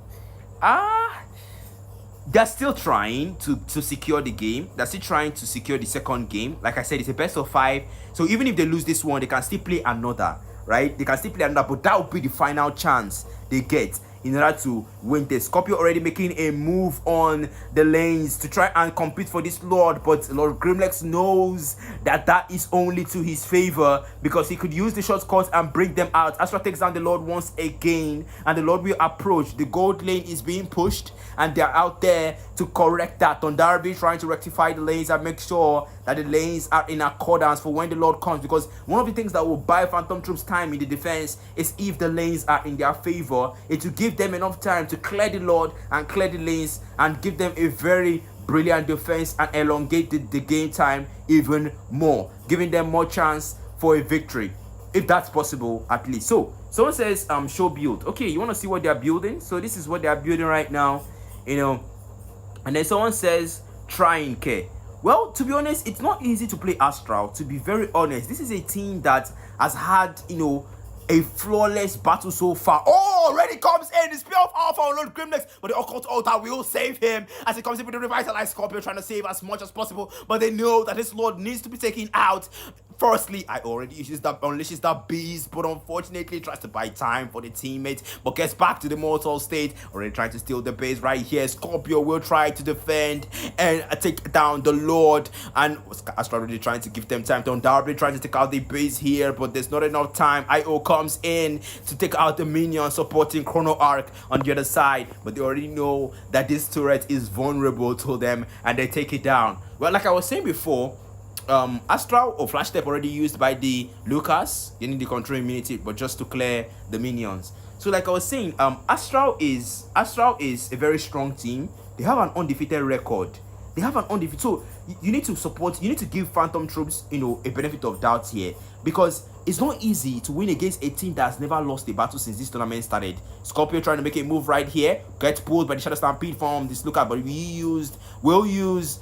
they're still trying to secure the game. They're still trying to secure the second game. Like I said, it's a best of 5. So even if they lose this one, they can still play another, right? They can still play another, but that will be the final chance they get in order to win this. Scorpio already making a move on the lanes to try and compete for this Lord, but Lord Grimlex knows that that is only to his favor because he could use the shortcut and bring them out. Astral takes down the Lord once again, and the Lord will approach. The gold lane is being pushed, and they're out there to correct that. Thundarby trying to rectify the lanes and make sure that the lanes are in accordance for when the Lord comes, because one of the things that will buy Phantom Troops time in the defense is if the lanes are in their favor. It will give them enough time to clear the Lord and clear the lanes and give them a very brilliant defense and elongate the game time even more, giving them more chance for a victory, if that's possible at least. So someone says show build. Okay, you want to see what they're building? So this is what they're building right now, and then someone says trying care. Well, to be honest, it's not easy to play Astral, to be very honest. This is a team that has had, a flawless battle so far. Oh, already comes in. The Spear of Alpha on Lord Grimlex, but the Occult Altar will save him as he comes in with the Revitalized Scorpio, trying to save as much as possible. But they know that this Lord needs to be taken out. Firstly, I already unleashes that beast, but unfortunately tries to buy time for the teammate, but gets back to the mortal state. Already trying to steal the base right here. Scorpio will try to defend and take down the Lord, and Astral already trying to give them time. Thundarby trying to take out the base here, but there's not enough time. IO comes in to take out the minion supporting Chrono Arc on the other side, but they already know that this turret is vulnerable to them, and they take it down. Well, like I was saying before, Astral or Flash Step already used by the Lucas. You need the control immunity, but just to clear the minions. So like I was saying, Astral is a very strong team. They have an undefeated record. They have an undefeated. So you need to support. You need to give Phantom Troops, a benefit of doubt here, because it's not easy to win against a team that's never lost a battle since this tournament started. Scorpio trying to make a move right here, gets pulled by the Shadow Stampede from this Lucas, but we'll use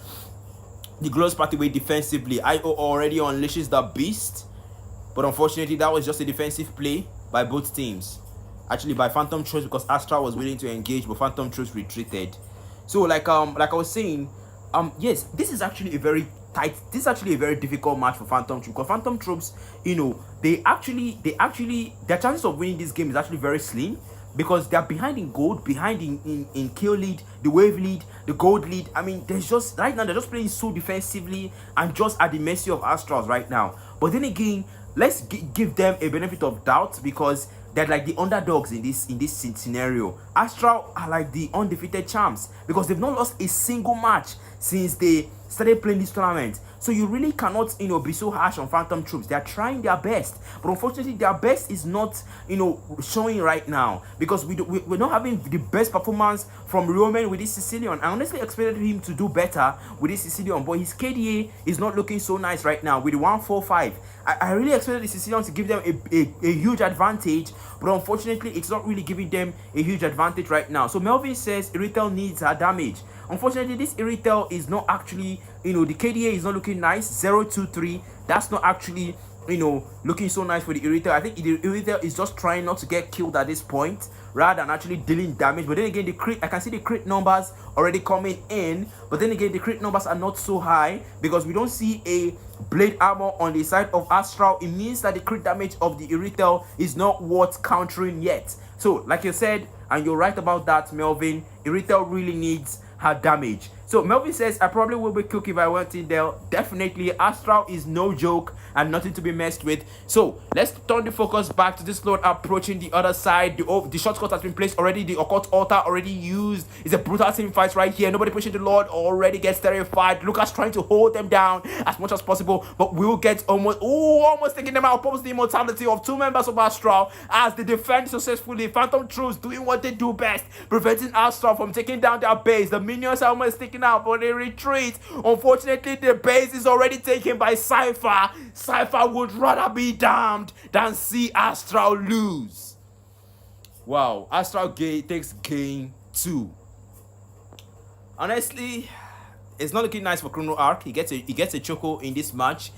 the Glorious Pathway defensively. IO already unleashes the beast, but unfortunately that was just a defensive play by both teams. Actually by Phantom Troops, because Astral was willing to engage, but Phantom Troops retreated. So like I was saying, yes, this is actually a very difficult match for Phantom Troops, because Phantom Troops, their chances of winning this game is actually very slim, because they're behind in gold, behind in kill lead, the wave lead, the gold lead. I mean, there's just right now they're just playing so defensively and just at the mercy of Astrals right now. But then again, let's give them a benefit of doubt, because they're like the underdogs in this scenario. Astral are like the undefeated champs, because they've not lost a single match since they started playing this tournament. So you really cannot, be so harsh on Phantom Troops. They are trying their best, but unfortunately their best is not, showing right now, because we're not having the best performance from Roman with this Sicilian. I honestly expected him to do better with this Sicilian, but his KDA is not looking so nice right now with the 145. I really expected the Sicilian to give them a huge advantage, but unfortunately it's not really giving them a huge advantage right now. So Melvin says Irritel needs her damage. Unfortunately, this Irritel is not actually, the KDA is not looking nice. 023. That's not actually looking so nice for the Irithel. I think the Irithel is just trying not to get killed at this point rather than actually dealing damage. But then again, the crit, I can see the crit numbers already coming in. But then again, the crit numbers are not so high because we don't see a blade armor on the side of Astral. It means that the crit damage of the Irithel is not worth countering yet. So, like you said, and you're right about that, Melvin, Irithel really needs her damage. So Melvin says, I probably will be cooked if I went in there. Definitely, Astral is no joke and nothing to be messed with. So let's turn the focus back to this Lord approaching the other side. The shortcut has been placed already. The occult altar already used. It's a brutal team fight right here. Nobody pushing the Lord already gets terrified. Lucas trying to hold them down as much as possible, but will get almost taking them out. Purpose the immortality of 2 members of Astral as they defend successfully. Phantom Troops doing what they do best, preventing Astral from taking down their base. The minions are almost taken out, but they retreat. Unfortunately, the base is already taken by Cypher. Cypher would rather be damned than see Astral lose. Wow, Astral takes game 2. Honestly, it's not looking nice for Chrono Arc. He gets a choco in this match.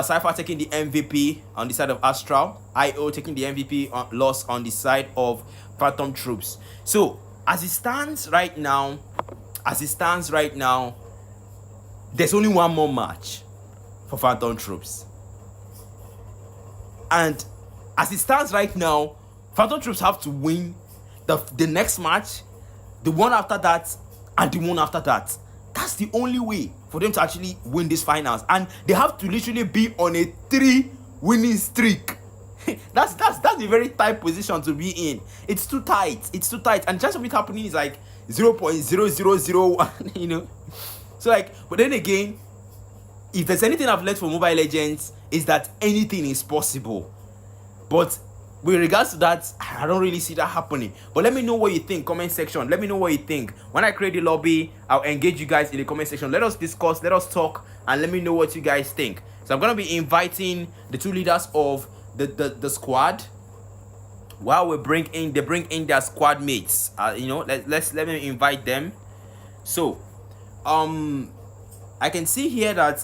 Cypher taking the MVP on the side of Astral. IO taking the MVP loss on the side of Phantom Troops. So as it stands right now, there's only one more match for Phantom Troops. And as it stands right now, Phantom Troops have to win the next match, the one after that, and the one after that. That's the only way for them to actually win these finals. And they have to literally be on a 3-winning streak. that's a very tight position to be in. It's too tight. And the chance of it happening is like 0.0001, So like, but then again, if there's anything I've learned from Mobile Legends is that anything is possible. But with regards to that, I don't really see that happening. But let me know what you think. Comment section. Let me know what you think. When I create the lobby, I'll engage you guys in the comment section. Let us discuss. Let us talk. And let me know what you guys think. So I'm going to be inviting the 2 leaders of the squad. While they bring in their squad mates. Let me invite them. So, I can see here that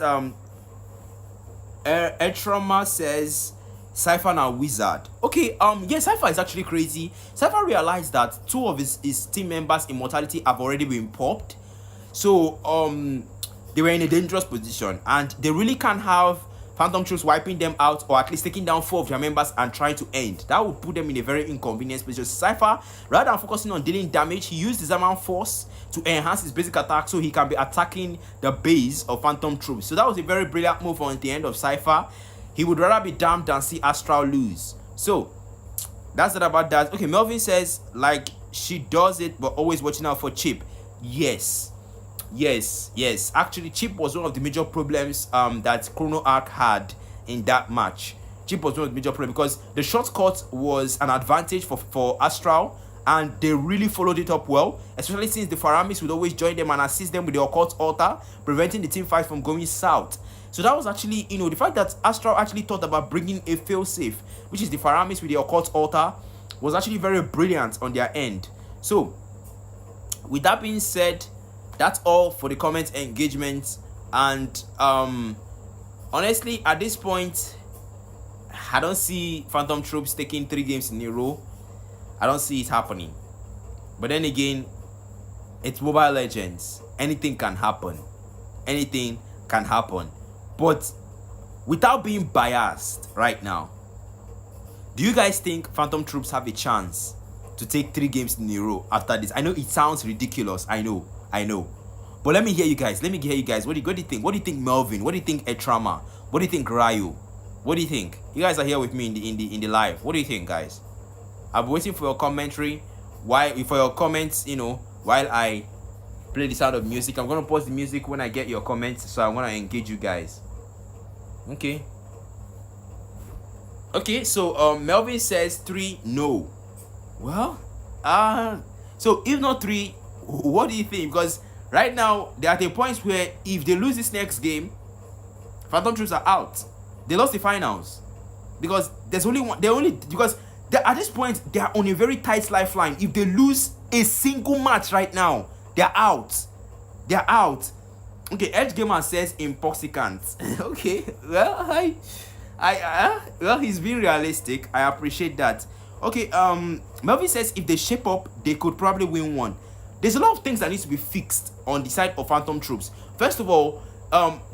Etrama says Cypher now wizard. Okay, yeah, Cypher is actually crazy. Cypher realized that 2 of his team members' immortality have already been popped. So they were in a dangerous position, and they really can't have Phantom Troops wiping them out, or at least taking down 4 of their members and trying to end. That would put them in a very inconvenient position. Cypher, rather than focusing on dealing damage, he used his Zaman Force to enhance his basic attack so he can be attacking the base of Phantom Troops. So that was a very brilliant move on the end of Cypher. He would rather be damned than see Astral lose. So that's it about that. Okay, Melvin says, like, she does it, but always watching out for Chip. Yes. Actually, Chip was one of the major problems that Chrono Arc had in that match. Chip was one of the major problems because the shortcut was an advantage for Astral, and they really followed it up well, especially since the Faramis would always join them and assist them with the occult altar, preventing the team fight from going south. So that was actually, the fact that Astral actually thought about bringing a failsafe, which is the Faramis with the occult altar, was actually very brilliant on their end. So, with that being said, that's all for the comment engagement. And honestly, at this point, I don't see Phantom Troops taking 3 games in a row. I don't see it happening. But then again, it's Mobile Legends. Anything can happen. But without being biased right now, do you guys think Phantom Troops have a chance to take 3 games in a row after this? I know it sounds ridiculous. I know. But let me hear you guys. What do you think? What do you think, Melvin? What do you think, Etrama? What do you think, Ryu? What do you think? You guys are here with me in the live. What do you think, guys? I'll be waiting for your commentary. For your comments, while I play the sound of music. I'm gonna pause the music when I get your comments, so I'm gonna engage you guys. Okay, so Melvin says 3 no. Well, so if not 3, what do you think? Because right now they're at a point where if they lose this next game, Phantom Troops are out. They lost the finals because there's only one. At this point they are on a very tight lifeline. If they lose a single match right now, they're out. Okay, Edge Gamer says intoxicant. Okay, well, Well, he's being realistic. I appreciate that. Okay, Melvin says if they shape up, they could probably win one. There's a lot of things that needs to be fixed on the side of Phantom Troops. First of all,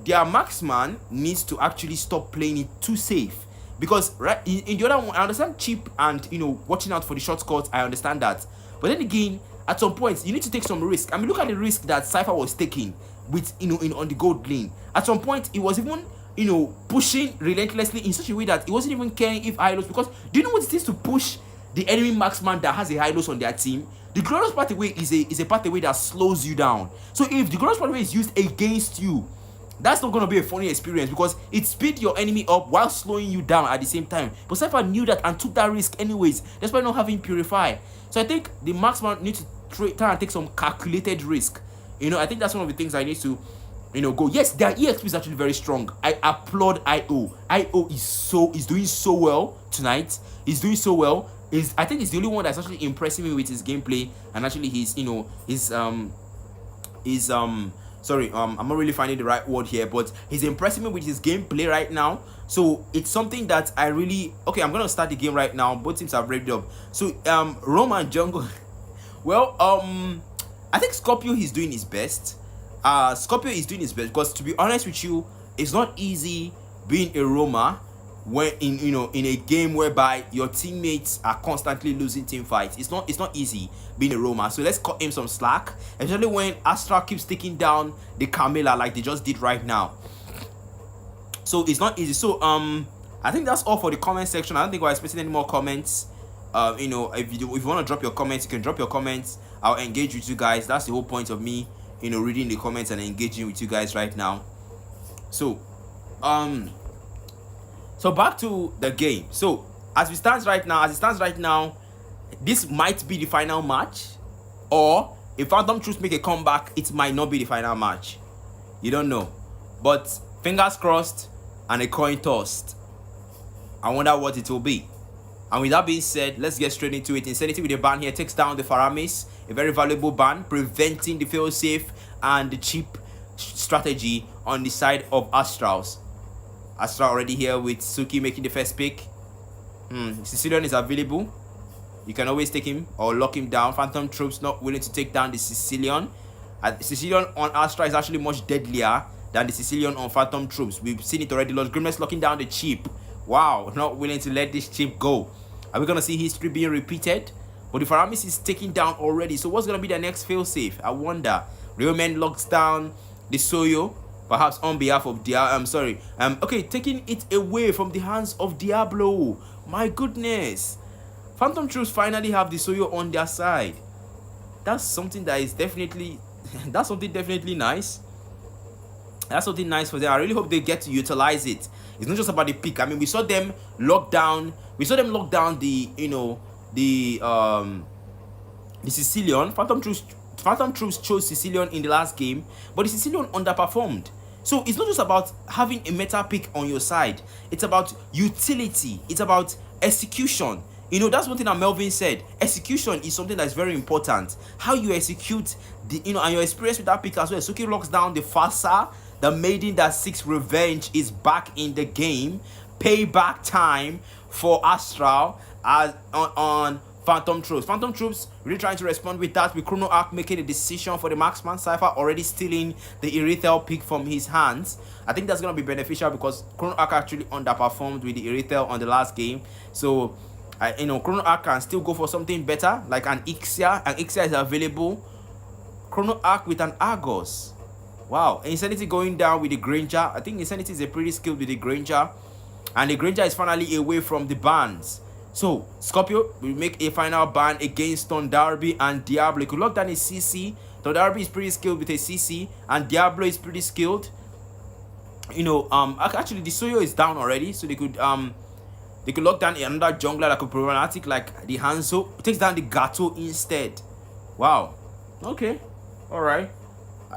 their marksman needs to actually stop playing it too safe. Because right in the other one, I understand cheap and watching out for the shortcuts. I understand that, but then again, at some point, you need to take some risk. I mean, look at the risk that Cypher was taking with on the gold lane. At some point, it was even pushing relentlessly in such a way that he wasn't even caring if Hylos, because do you know what it is to push the enemy marksman that has a Hylos on their team? The glorious pathway is a pathway that slows you down. So if the glorious pathway is used against you, that's not going to be a funny experience, because it speeds your enemy up while slowing you down at the same time. But Cypher knew that and took that risk anyways, despite not having Purify. So I think the marksman needs to try and take some calculated risk. I think that's one of the things I need to go. Yes, their EXP is actually very strong. I applaud IO. IO is doing so well tonight. He's doing so well. I think he's the only one that's actually impressing me with his gameplay, and actually sorry, I'm not really finding the right word here, but he's impressing me with his gameplay right now. So it's something that I really I'm gonna start the game right now. Both teams have ready up. So Roman Jungle. Well, I think Scorpio is doing his best. Scorpio is doing his best, because to be honest with you, it's not easy being a Roma when in a game whereby your teammates are constantly losing team fights. It's not easy being a Roma. So let's cut him some slack, especially when Astral keeps taking down the Camilla like they just did right now. So it's not easy. So I think that's all for the comment section. I don't think we're expecting any more comments. If you want to drop your comments, you can drop your comments. I'll engage with you guys. That's the whole point of me reading the comments and engaging with you guys right now. So back to the game. So as it stands right now, this might be the final match, or if Phantom Troops make a comeback, it might not be the final match. You don't know, but fingers crossed and a coin tossed. I wonder what it will be. And with that being said, let's get straight into it. Insanity with a ban here takes down the Faramis, a very valuable ban, preventing the failsafe and the cheap strategy on the side of Astrals. Astral already here with Suki making the first pick. Sicilian is available. You can always take him or lock him down. Phantom Troops not willing to take down the Sicilian. Sicilian on Astral is actually much deadlier than the Sicilian on Phantom Troops. We've seen it already. Lord Grimness locking down the chip. Wow, not willing to let this chip go. Are we going to see history being repeated? But the Faramis is taken down already. So what's going to be the next failsafe? I wonder. Real Man locks down the Soyo. Perhaps on behalf of taking it away from the hands of Diablo. My goodness. Phantom Troops finally have the Soyo on their side. That's something that is definitely definitely nice. That's something nice for them. I really hope they get to utilize it. It's not just about the pick. I mean, we saw them lock down the Sicilian. Phantom Troops chose Sicilian in the last game, but the Sicilian underperformed. So it's not just about having a meta pick on your side. It's about utility. It's about execution. That's one thing that Melvin said. Execution is something that's very important. How you execute and your experience with that pick as well. Suki locks down the Fasa. The maiden that seeks revenge is back in the game. Payback time for Astral on Phantom Troops. Phantom Troops really trying to respond with that, with Chrono Arc making a decision for the marksman. Cypher already stealing the Irithel pick from his hands. I think that's going to be beneficial because Chrono Arc actually underperformed with the Irithel on the last game. So, Chrono Arc can still go for something better, like an Ixia. And Ixia is available. Chrono Arc with an Argos. Wow. Insanity going down with the Granger. I think Insanity is a pretty skilled with the Granger. And the Granger is finally away from the bans. So, Scorpio will make a final ban against Tondarby and Diablo. He could lock down a CC. Tondarby is pretty skilled with a CC. And Diablo is pretty skilled. Actually, the Soyo is down already. So, they could lock down another jungler that could be problematic, like the Hanzo. It takes down the Gato instead. Wow. Okay. Alright.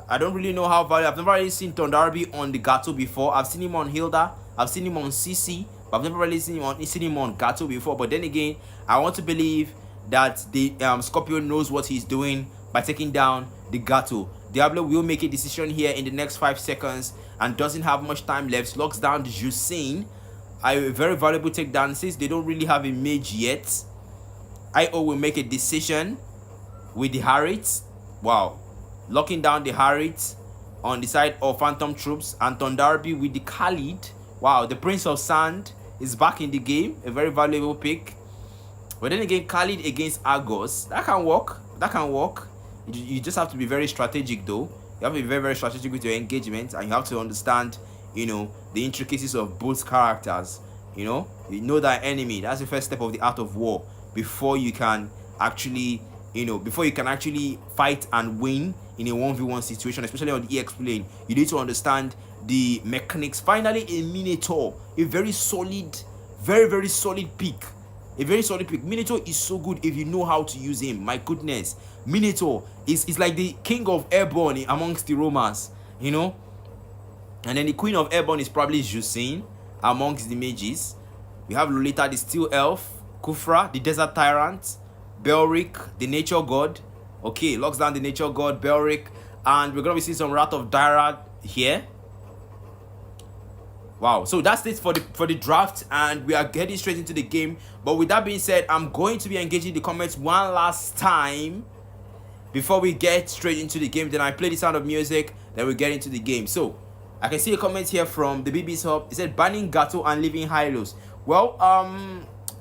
I don't really know how valuable. I've never really seen Tondarby on the Gato before. I've seen him on Hilda. I've seen him on CC. But I've never really seen him on Gato before. But then again, I want to believe that the Scorpio knows what he's doing by taking down the Gato. Diablo will make a decision here in the next 5 seconds and doesn't have much time left. Locks down the Jusine. A very valuable takedown since they don't really have a mage yet. IO will make a decision with the Harriet. Wow. Locking down the Harriet on the side of Phantom Troops, and Thundarby with the Khalid. Wow, the Prince of Sand is back in the game. A very valuable pick. But then again, Khalid against Argos, that can work. That can work. You just have to be very strategic though. You have to be very, very strategic with your engagement, and you have to understand, you know, the intricacies of both characters. You know that enemy. That's the first step of the art of war before you can actually, before you can actually fight and win in a 1v1 situation, especially on the EXP lane. You need to understand the mechanics. Finally, a Minotaur, a very solid, very, very solid pick. A very solid pick. Minotaur is so good if you know how to use him. My goodness. Minotaur is like the king of airborne amongst the Romans, And then the queen of airborne is probably Jusine amongst the mages. We have Lolita, the steel elf. Kufra, the desert tyrant. Belric, the nature god. Okay, locks down the nature god, Belric. And we're going to be seeing some Wrath of Dyrad here. Wow, so that's it for the draft, and we are getting straight into the game. But with that being said, I'm going to be engaging the comments one last time before we get straight into the game. Then I play the sound of music, then we get into the game. So I can see a comment here from the BB's Hub. It said banning Gato and leaving Hylos. Well,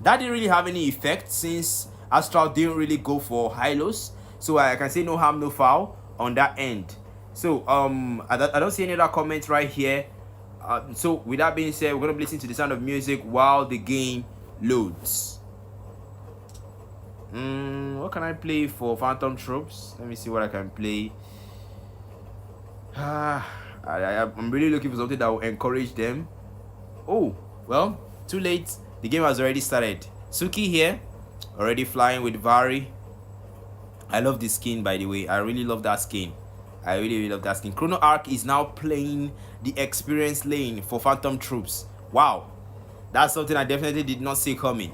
that didn't really have any effect since Astral didn't really go for Hylos. So I can say no harm, no foul on that end. So I don't see any other comments right here. So with that being said, we're going to listen to the sound of music while the game loads. What can I play for Phantom Troops? Let me see what I can play. I'm really looking for something that will encourage them. Oh, well, too late. The game has already started. Suki here, already flying with Vari. I love this skin, by the way. I really love that skin. I really love that skin. Chrono Arc is now playing the experience lane for Phantom Troops. Wow, that's something I definitely did not see coming.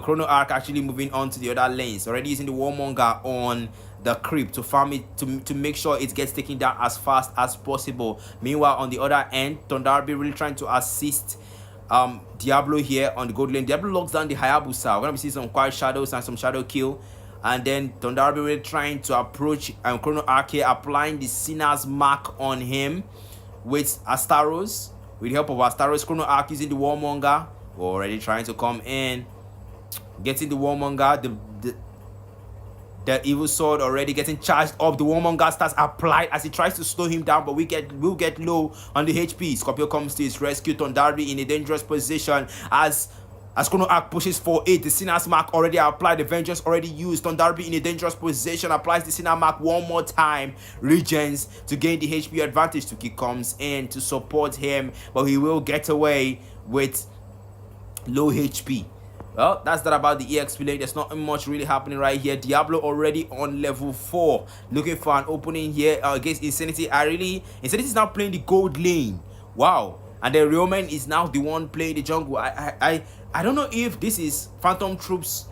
Chrono Arc actually moving on to the other lanes, already using the Warmonger on the creep to farm it, to make sure it gets taken down as fast as possible. Meanwhile, on the other end, Thundarby really trying to assist Diablo here on the gold lane. Diablo locks down the Hayabusa. We're gonna be seeing some quiet shadows and some shadow kill. And then Thundarby really trying to approach Chrono Arc here, applying the Sinner's Mark on him with Astaros. With the help of Astaros, Chrono Arc using the Warmonger. We're already trying to come in. Getting the Warmonger. The evil sword already getting charged up. The Warmonger starts applied as he tries to slow him down, but we'll get low on the HP. Scorpio comes to his rescue. Thundarby in a dangerous position as Chrono Arc pushes for it. The Sinner's Mark already applied. The Vengeance already used. Thundarby in a dangerous position. Applies the Sinner Mark one more time. Regens to gain the HP advantage. Tuki comes in to support him, but he will get away with low HP. Well, that's that about the EXP lane. There's not much really happening right here. Diablo already on level 4. Looking for an opening here against Insanity. Insanity is now playing the gold lane. Wow. And then Ryomen is now the one playing the jungle. I don't know if this is Phantom Troops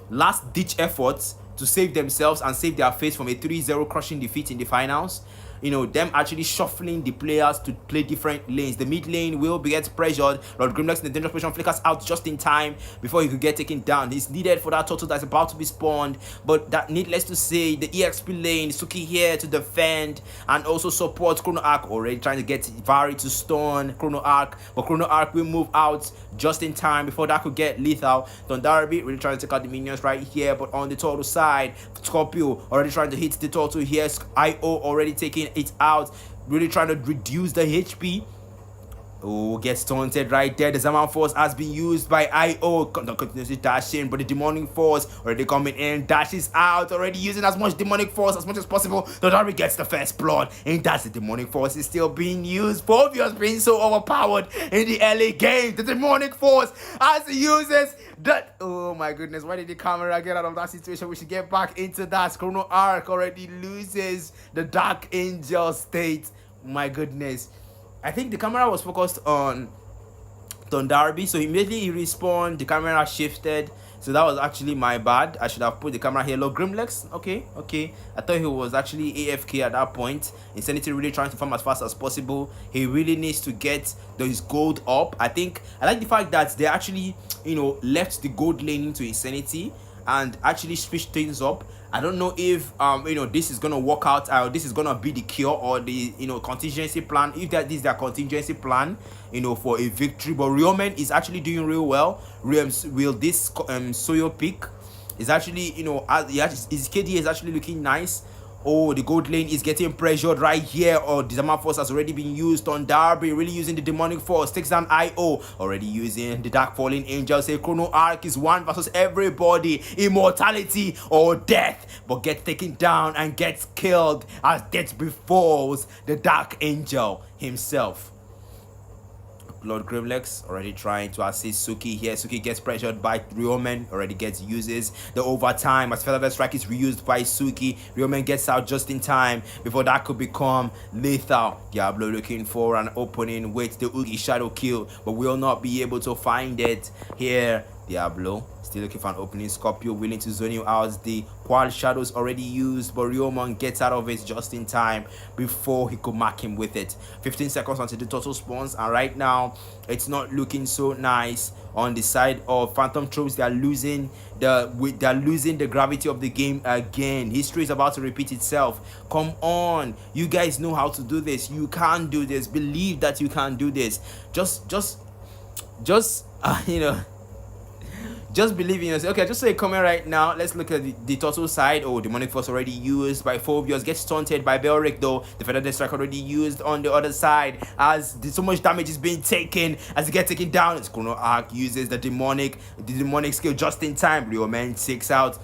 last ditch efforts to save themselves and save their face from a 3-0 crushing defeat in the finals. Them actually shuffling the players to play different lanes. The mid lane will get pressured. Lord Grimlock's in the dangerous position, flickers out just in time before he could get taken down. He's needed for that turtle that's about to be spawned, but that needless to say, the EXP lane, Suki here to defend and also support Chrono Arc, already trying to get Vari to stun Chrono Arc, but Chrono Arc will move out just in time before that could get lethal. Thundarby really trying to take out the minions right here, but on the turtle side, Scorpio already trying to hit the turtle here. IO already taking it out, really trying to reduce the HP. Oh, gets taunted right there. The Zaman Force has been used by IO. Continuously dashing, but the Demonic Force already coming in. Dashes out, already using as much Demonic Force as much as possible. Thundarby gets the first blood, and that's the Demonic Force is still being used. Phobios being so overpowered in the early game. The Demonic Force as he uses that. Oh my goodness, why did the camera get out of that situation? We should get back into that. Chrono Arc already loses the Dark Angel state. My goodness. I think the camera was focused on Darby. So immediately he respawned, the camera shifted. So that was actually my bad. I should have put the camera here. Look, Grimlex. Okay. I thought he was actually AFK at that point. Insanity really trying to farm as fast as possible. He really needs to get his gold up. I like the fact that they actually, left the gold lane into Insanity and actually switched things up. I don't know if this is gonna work out, or this is gonna be the cure, or the contingency plan. If this is their contingency plan, for a victory. But Riomen is actually doing real well. Will this Soyo pick is actually his KD is actually looking nice. Oh, the gold lane is getting pressured right here. Oh, the Disarmer Force has already been used on Darby, really using the Demonic Force. Takes down IO, already using the Dark Falling Angel. Say Chrono Arc is one versus everybody. Immortality or death. But gets taken down and gets killed as death befalls the Dark Angel himself. Lord Grimlex already trying to assist Suki here. Suki gets pressured by Riomen, already uses the overtime as Feather Strike is reused by Suki. Riomen gets out just in time before that could become lethal. Diablo looking for an opening with the Oogie Shadow kill, but will not be able to find it here. Diablo still looking for an opening. Scorpio willing to zone you out. The Qual Shadows already used, but Riomen gets out of it just in time before he could mark him with it. 15 seconds until the total spawns, and right now it's not looking so nice on the side of Phantom Troops. They are losing the gravity of the game again. History is about to repeat itself. Come on, you guys know how to do this. You can do this. Believe that you can do this. Just just believe in yourself. Okay, just say a comment right now. Let's look at the total side. Oh, Demonic Force already used by Phobios. Gets taunted by Belric though. The Feather Strike already used on the other side as so much damage is being taken as it gets taken down. It's Chrono Arc uses the demonic skill just in time. Riomen takes out.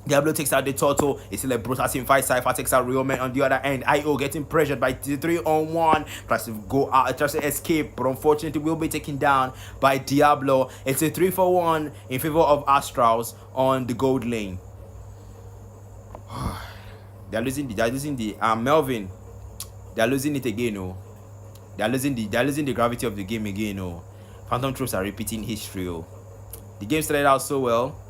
Diablo takes out the Turtle. It's still a brutal team fight. Cypher takes out Riomen on the other end. IO getting pressured by the 3-on-1. Tries to go out, tries to escape, but unfortunately will be taken down by Diablo. It's a 3-for-1 in favor of Astrals on the gold lane. They're losing the Melvin. They're losing it again, oh. They're losing the gravity of the game again, oh. Phantom Troops are repeating history, oh. The game started out so well.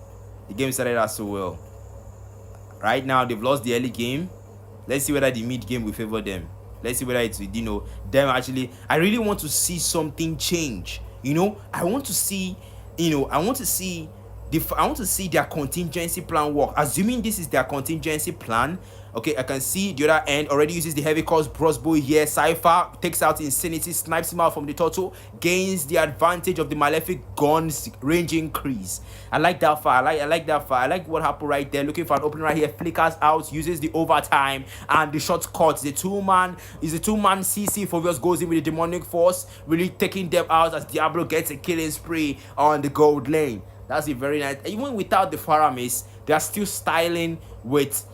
Right now, they've lost the early game. Let's see whether the mid game will favor them. Let's see whether it's, them actually. I really want to see something change. I want to see their contingency plan work. Assuming this is their contingency plan. Okay, I can see the other end already uses the heavy crossbow here. Cypher takes out Insanity, snipes him out from the Turtle, gains the advantage of the Malefic gun's range increase. I like that far. I like that far. I like what happened right there. Looking for an opening right here. Flickers out, uses the overtime and the shortcut. The two-man CC. Phobios goes in with the Demonic Force, really taking them out as Diablo gets a killing spree on the gold lane. That's a very nice. Even without the Faramis, they are still styling with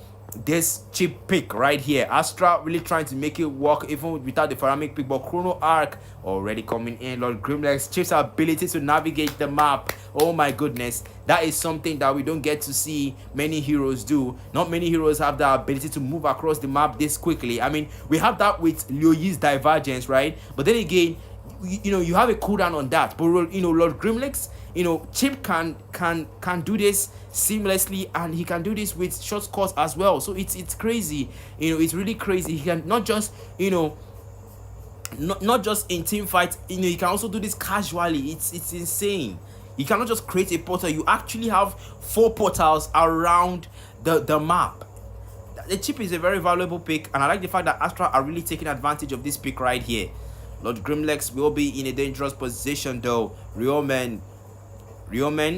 this cheap pick right here. Astra really trying to make it work even without the Pharamic pick, but Chrono Arc already coming in. Lord Grimlex Chief's ability to navigate the map. Oh my goodness, that is something that we don't get to see many heroes do. Not many heroes have the ability to move across the map this quickly. I mean, we have that with Liu Yi's Divergence, right? But then again, you have a cooldown on that. But Lord Grimlex, Chip can do this seamlessly, and he can do this with shortcuts as well. So it's crazy. It's really crazy. He can not just not just in team fights. He can also do this casually. It's insane. You cannot just create a portal. You actually have 4 portals around the map. The chip is a very valuable pick, and I like the fact that Astra are really taking advantage of this pick right here. Lord Grimlex will be in a dangerous position though. Riomen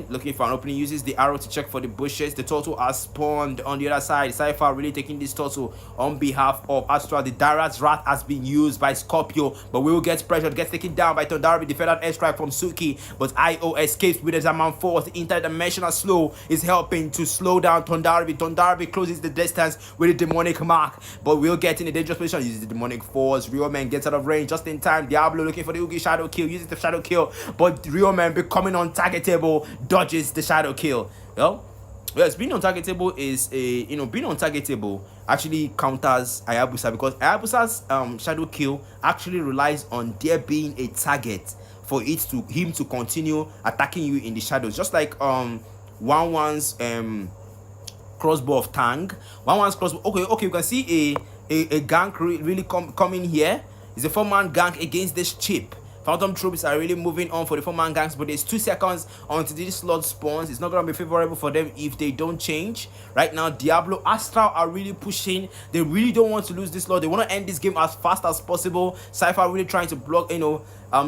looking for an opening, uses the arrow to check for the bushes. The Turtle has spawned on the other side. Cypher really taking this Turtle on behalf of Astra. The Dara's Wrath has been used by Scorpio, but will get pressured, gets taken down by Tondarby. The feathered airstrike from Suki, but IO escapes with the Zaman Force. The interdimensional slow is helping to slow down Tondarby. Tondarby closes the distance with the demonic mark, but will get in a dangerous position. Uses the demonic force. Riomen gets out of range just in time. Diablo looking for the Oogie Shadow kill, uses the shadow kill, but Riomen becoming untargetable, dodges the shadow kill. Yes, being untargetable is a being untargetable actually counters Hayabusa, because Hayabusa's shadow kill actually relies on there being a target for him to continue attacking you in the shadows, just like 1-1's crossbow of Tang. 1-1's crossbow. Okay, you can see a gank really coming here. It's a 4-man gank against this chip. Phantom troops are really moving on for the 4-man ganks, but there's 2 seconds until this slot spawns. It's not going to be favorable for them if they don't change. Right now, Diablo, Astral are really pushing. They really don't want to lose this slot. They want to end this game as fast as possible. Cypher really trying to block,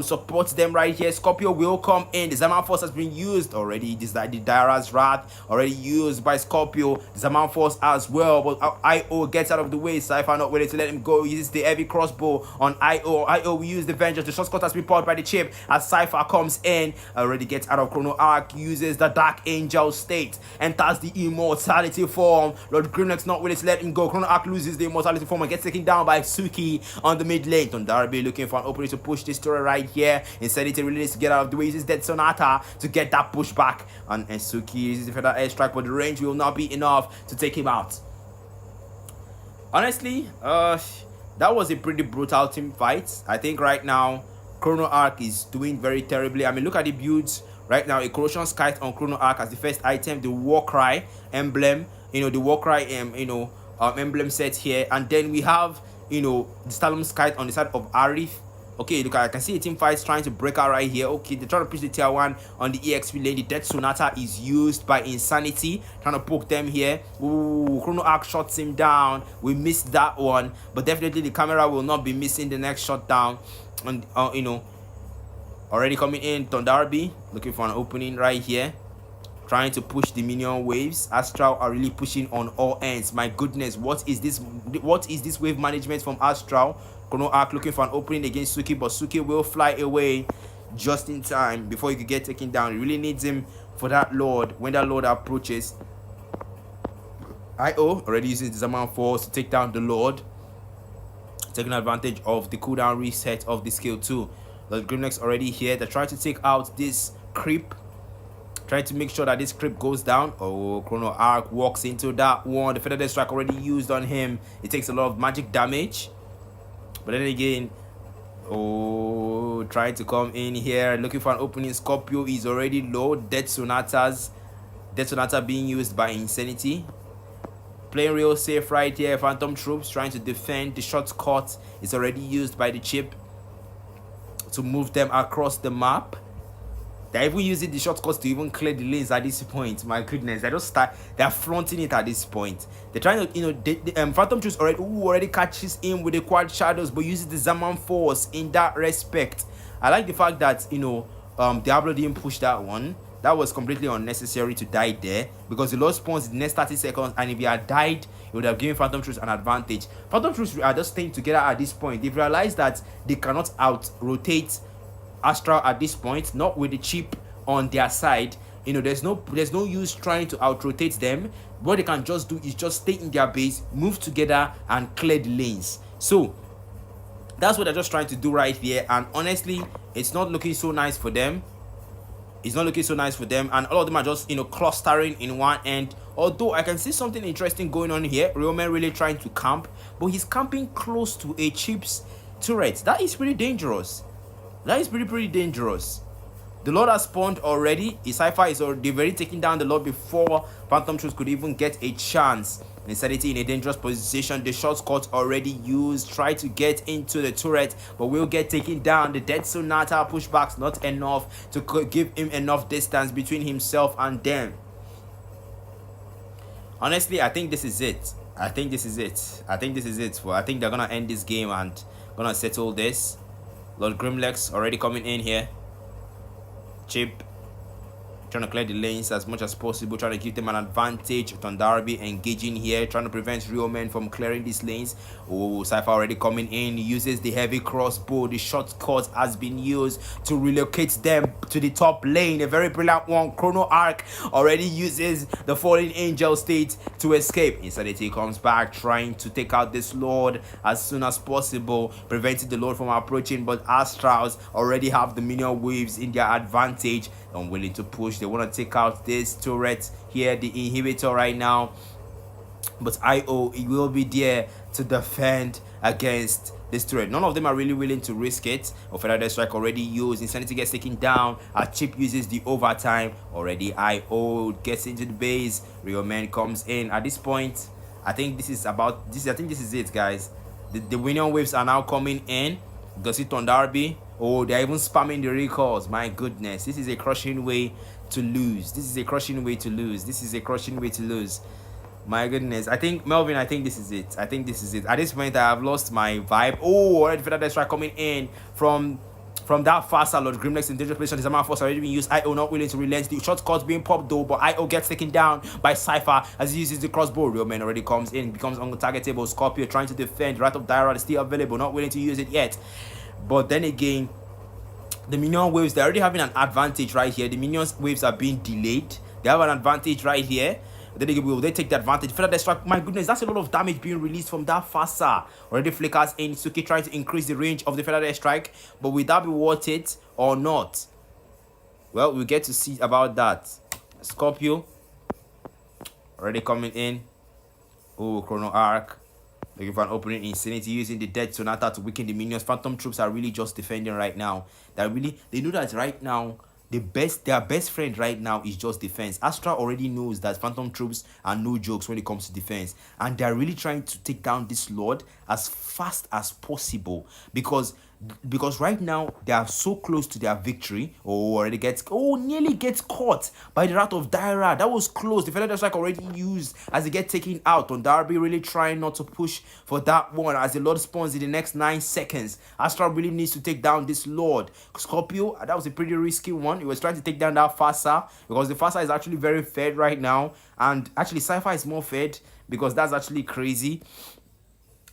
support them right here. Scorpio will come in. The Zaman Force has been used already. This is the Dara's Wrath already used by Scorpio. The Zaman Force as well, but IO gets out of the way. Cypher not ready to let him go. He uses the heavy crossbow on IO. IO will use the Vengeance. The shortcut has been powered by the chip as Cypher comes in. Already gets out of Chrono Arc. Uses the Dark Angel state. Enters the Immortality form. Lord Grimlex not ready to let him go. Chrono Arc loses the Immortality form and gets taken down by Suki on the mid lane. Thunderby looking for an opening to push this turret right here. Insanity really needs to get out of the way. Uses Dead Sonata to get that push back. And Suki uses the Feather Airstrike, but the range will not be enough to take him out. Honestly, that was a pretty brutal team fight. I think right now Chrono Arc is doing very terribly. I mean, look at the builds right now. A Corrosion Kite on Chrono Arc as the first item. The Warcry emblem, the Warcry emblem set here, and then we have the Stalom's Kite on the side of Arif. Okay, look, I can see a team fight trying to break out right here. Okay, they're trying to push the tier 1 on the EXP lane. The Death Sonata is used by Insanity, trying to poke them here. Ooh, Chrono Arc shots him down. We missed that one, but definitely the camera will not be missing the next shot down. And already coming in, Thunderby looking for an opening right here, trying to push the minion waves. Astral are really pushing on all ends. My goodness, what is this wave management from Astral? Chrono Arc looking for an opening against Suki, but Suki will fly away just in time before he could get taken down. He really needs him for that Lord when that Lord approaches. IO already using the Zaman Force to take down the Lord, taking advantage of the cooldown reset of the skill 2. Lord Grimlex already here. They're trying to take out this creep, trying to make sure that this creep goes down. Oh, Chrono Arc walks into that one. The Feather Strike already used on him. It takes a lot of magic damage. But then again, trying to come in here, looking for an opening. Scorpio is already low. Death Sonata being used by Insanity. Playing real safe right here. Phantom troops trying to defend. The shortcut is already used by the chip to move them across the map. They're even using the shortcuts to even clear the lanes at this point. My goodness, they're fronting it at this point. They're trying to, Phantom Troops already catches in with the quad shadows, but uses the Zaman Force in that respect. I like the fact that, Diablo didn't push that one. That was completely unnecessary to die there, because the Lord spawns in the next 30 seconds, and if he had died, it would have given Phantom Troops an advantage. Phantom Troops are just staying together at this point. They've realized that they cannot out-rotate Astral at this point, not with the chip on their side. There's no use trying to out-rotate them. What they can just do is just stay in their base, move together, and clear the lanes. So that's what they're just trying to do right here, and honestly, it's not looking so nice for them. It's not looking so nice for them, and all of them are just clustering in one end. Although I can see something interesting going on here. Realman really trying to camp, but he's camping close to a chip's turret. That is pretty dangerous. That is pretty dangerous. The Lord has spawned already. His Cypher is already taking down the Lord before Phantom Troops could even get a chance. Insanity in a dangerous position. The shortcut already used. Try to get into the turret, but will get taken down. The Dead Sonata pushbacks not enough to give him enough distance between himself and them. Honestly, I think this is it. I think this is it. Well, I think they're gonna end this game and gonna settle this. Lord Grimlex already coming in here. Chip trying to clear the lanes as much as possible, trying to give them an advantage. Thunderby engaging here, trying to prevent real men from clearing these lanes. Oh, Cypher already coming in. He uses the heavy crossbow. The shortcut has been used to relocate them to the top lane. A very brilliant one. Chrono Arc already uses the fallen angel state to escape. Insanity comes back, trying to take out this Lord as soon as possible, preventing the Lord from approaching, but Astrals already have the minion waves in their advantage. Unwilling to push. They want to take out this turret here, the inhibitor right now, but IO, it will be there to defend against this threat. None of them are really willing to risk it. Feather Strike already used. Insanity gets taken down. Chip uses the overtime. Already IO gets into the base. Real Man comes in. At this point, I think this is about this. I think this is it, guys. The minion waves are now coming in. Gussie Thunderby. Oh, they're even spamming the recalls. My goodness, this is a crushing way to lose. This is a crushing way to lose. This is a crushing way to lose. My goodness, I think Melvin, I think this is it. I think this is it. At this point, I have lost my vibe. Oh, already Feather Strike coming in from that faster Lord Grimlex in dangerous position. His amount of force already being used. IO not willing to relent. The shortcuts being popped though, but IO gets taken down by Cypher as he uses the crossbow. Real Man already comes in, becomes untargetable. Scorpio trying to defend. Wrath of Dyrad is still available, not willing to use it yet. But then again, the minion waves, they're already having an advantage right here. The minion waves are being delayed. They have an advantage right here. Then they take the advantage. Feather Strike, my goodness, that's a lot of damage being released from that Fasa. Already flickers in. Suki trying to increase the range of the Feather Strike, but will that be worth it or not? Well, we'll get to see about that. Scorpio already coming in. Oh, Chrono Arc looking for an opening. Insanity using the Dead Sonata to weaken the minions. Phantom troops are really just defending right now. They know that right now their best friend right now is just defense. Astra already knows that Phantom troops are no jokes when it comes to defense, and they're really trying to take down this Lord as fast as possible because right now they are so close to their victory. Nearly gets caught by the Wrath of Dyrad. That was close. The Feather Strike already used as they get taken out. On Darby really trying not to push for that one as the Lord spawns in the next 9 seconds. Astra really needs to take down this Lord. Scorpio, that was a pretty risky one. He was trying to take down that Fasa because the Fasa is actually very fed right now, and actually Cypher is more fed because that's actually crazy.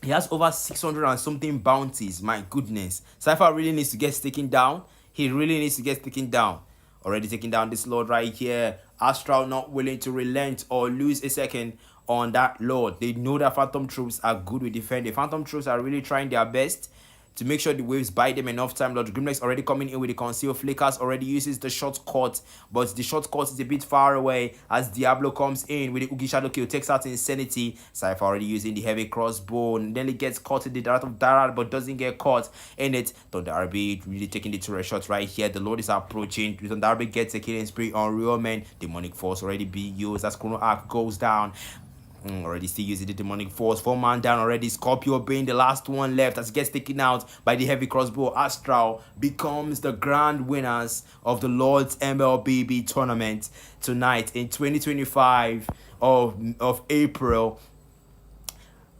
He has over 600 and something bounties. My goodness. Cypher really needs to get taken down. He really needs to get taken down. Already taking down this Lord right here. Astral not willing to relent or lose a second on that Lord. They know that Phantom troops are good with defending. Phantom troops are really trying their best to make sure the waves buy them enough time. Lord Grimlex already coming in with the conceal. Flickers already uses the shortcut, but the shortcut is a bit far away as Diablo comes in with the Oogie Shadow Kill, takes out Insanity. Cypher already using the heavy crossbow, nearly gets caught in the Wrath of Dyrad, but doesn't get caught in it. Thunder RB really taking the turret shots right here. The Lord is approaching. Thunder RB gets a killing spree on Real Man. Demonic Force already being used as Chrono Arc goes down. Already still using the Demonic Force. 4 man down already. Scorpio being the last one left as he gets taken out by the heavy crossbow. Astral becomes the grand winners of the Lord's Mlbb Tournament tonight in 2025 of April.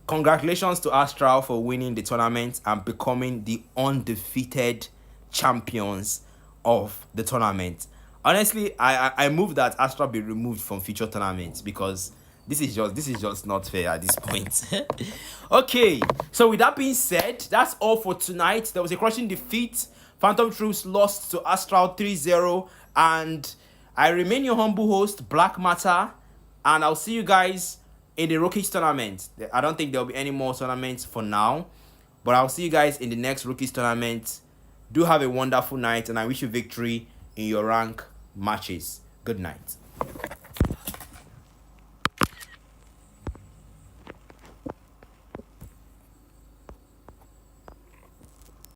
Congratulations to Astral for winning the tournament and becoming the undefeated champions of the tournament. Honestly, I move that Astral be removed from future tournaments because this is just not fair at this point. Okay, so with that being said, that's all for tonight. There was a crushing defeat. Phantom Troops lost to Astral 3-0, and I remain your humble host, Blakkmatter, and I'll see you guys in the Rookies tournament. I don't think there'll be any more tournaments for now, but I'll see you guys in the next Rookies tournament. Do have a wonderful night, and I wish you victory in your rank matches. Good night.